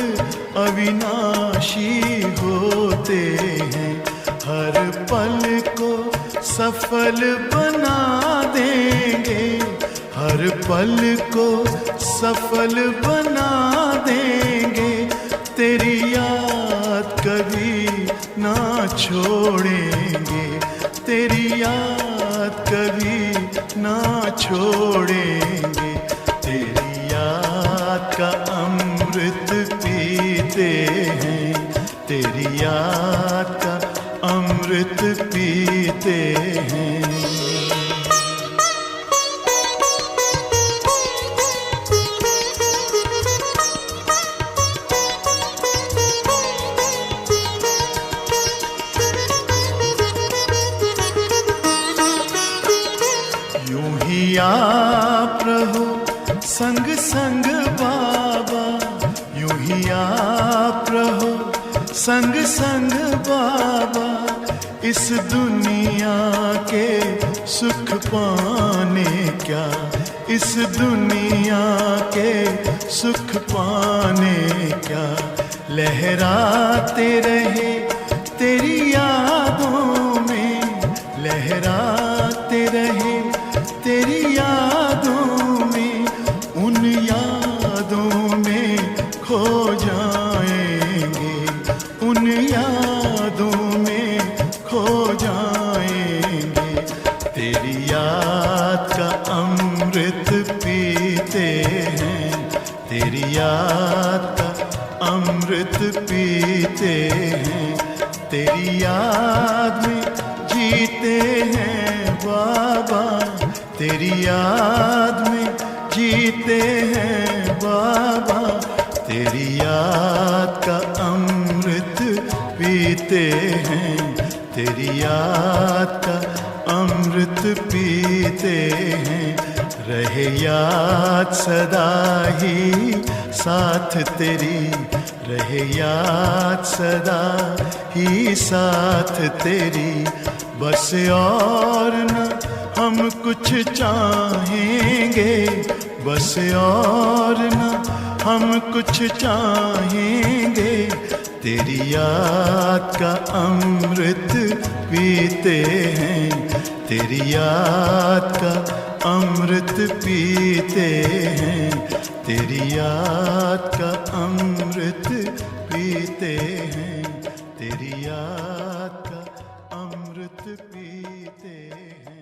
अविनाशी अविनाशी होते हैं, हर पल को सफल बना देंगे, हर पल को सफल बना देंगे। तेरी याद कभी ना छोड़ेंगे, तेरी याद कभी ना छोड़ेंगे। तेरी याद का अमृत पीते हैं, तेरी याद का अमृत पीते हैं। यूं ही आप रहो संग संग बाबा, यूं ही आप रहो संग संग बाबा। इस दुनिया के सुख पाने क्या, इस दुनिया के सुख पाने क्या। लहराते रहे तेरी यादों में, लहराते रहे तेरी यादों में, उन यादों में खो जाएंगे, उन यादों में खो जाएंगे। तेरी याद का अमृत पीते हैं, तेरी याद का अमृत पीते हैं। तेरी याद में जीते हैं बाबा, तेरी याद में जीते हैं बाबा। तेरी याद का अमृत पीते हैं, तेरी याद का अमृत पीते हैं। रहे याद सदा ही साथ तेरी, रहे याद सदा ही साथ तेरी। बस और न हम कुछ चाहेंगे, बस और न हम कुछ चाहेंगे। तेरी याद का अमृत पीते हैं, तेरी याद का अमृत पीते हैं। तेरी याद का अमृत पीते हैं, तेरी याद का अमृत पीते हैं।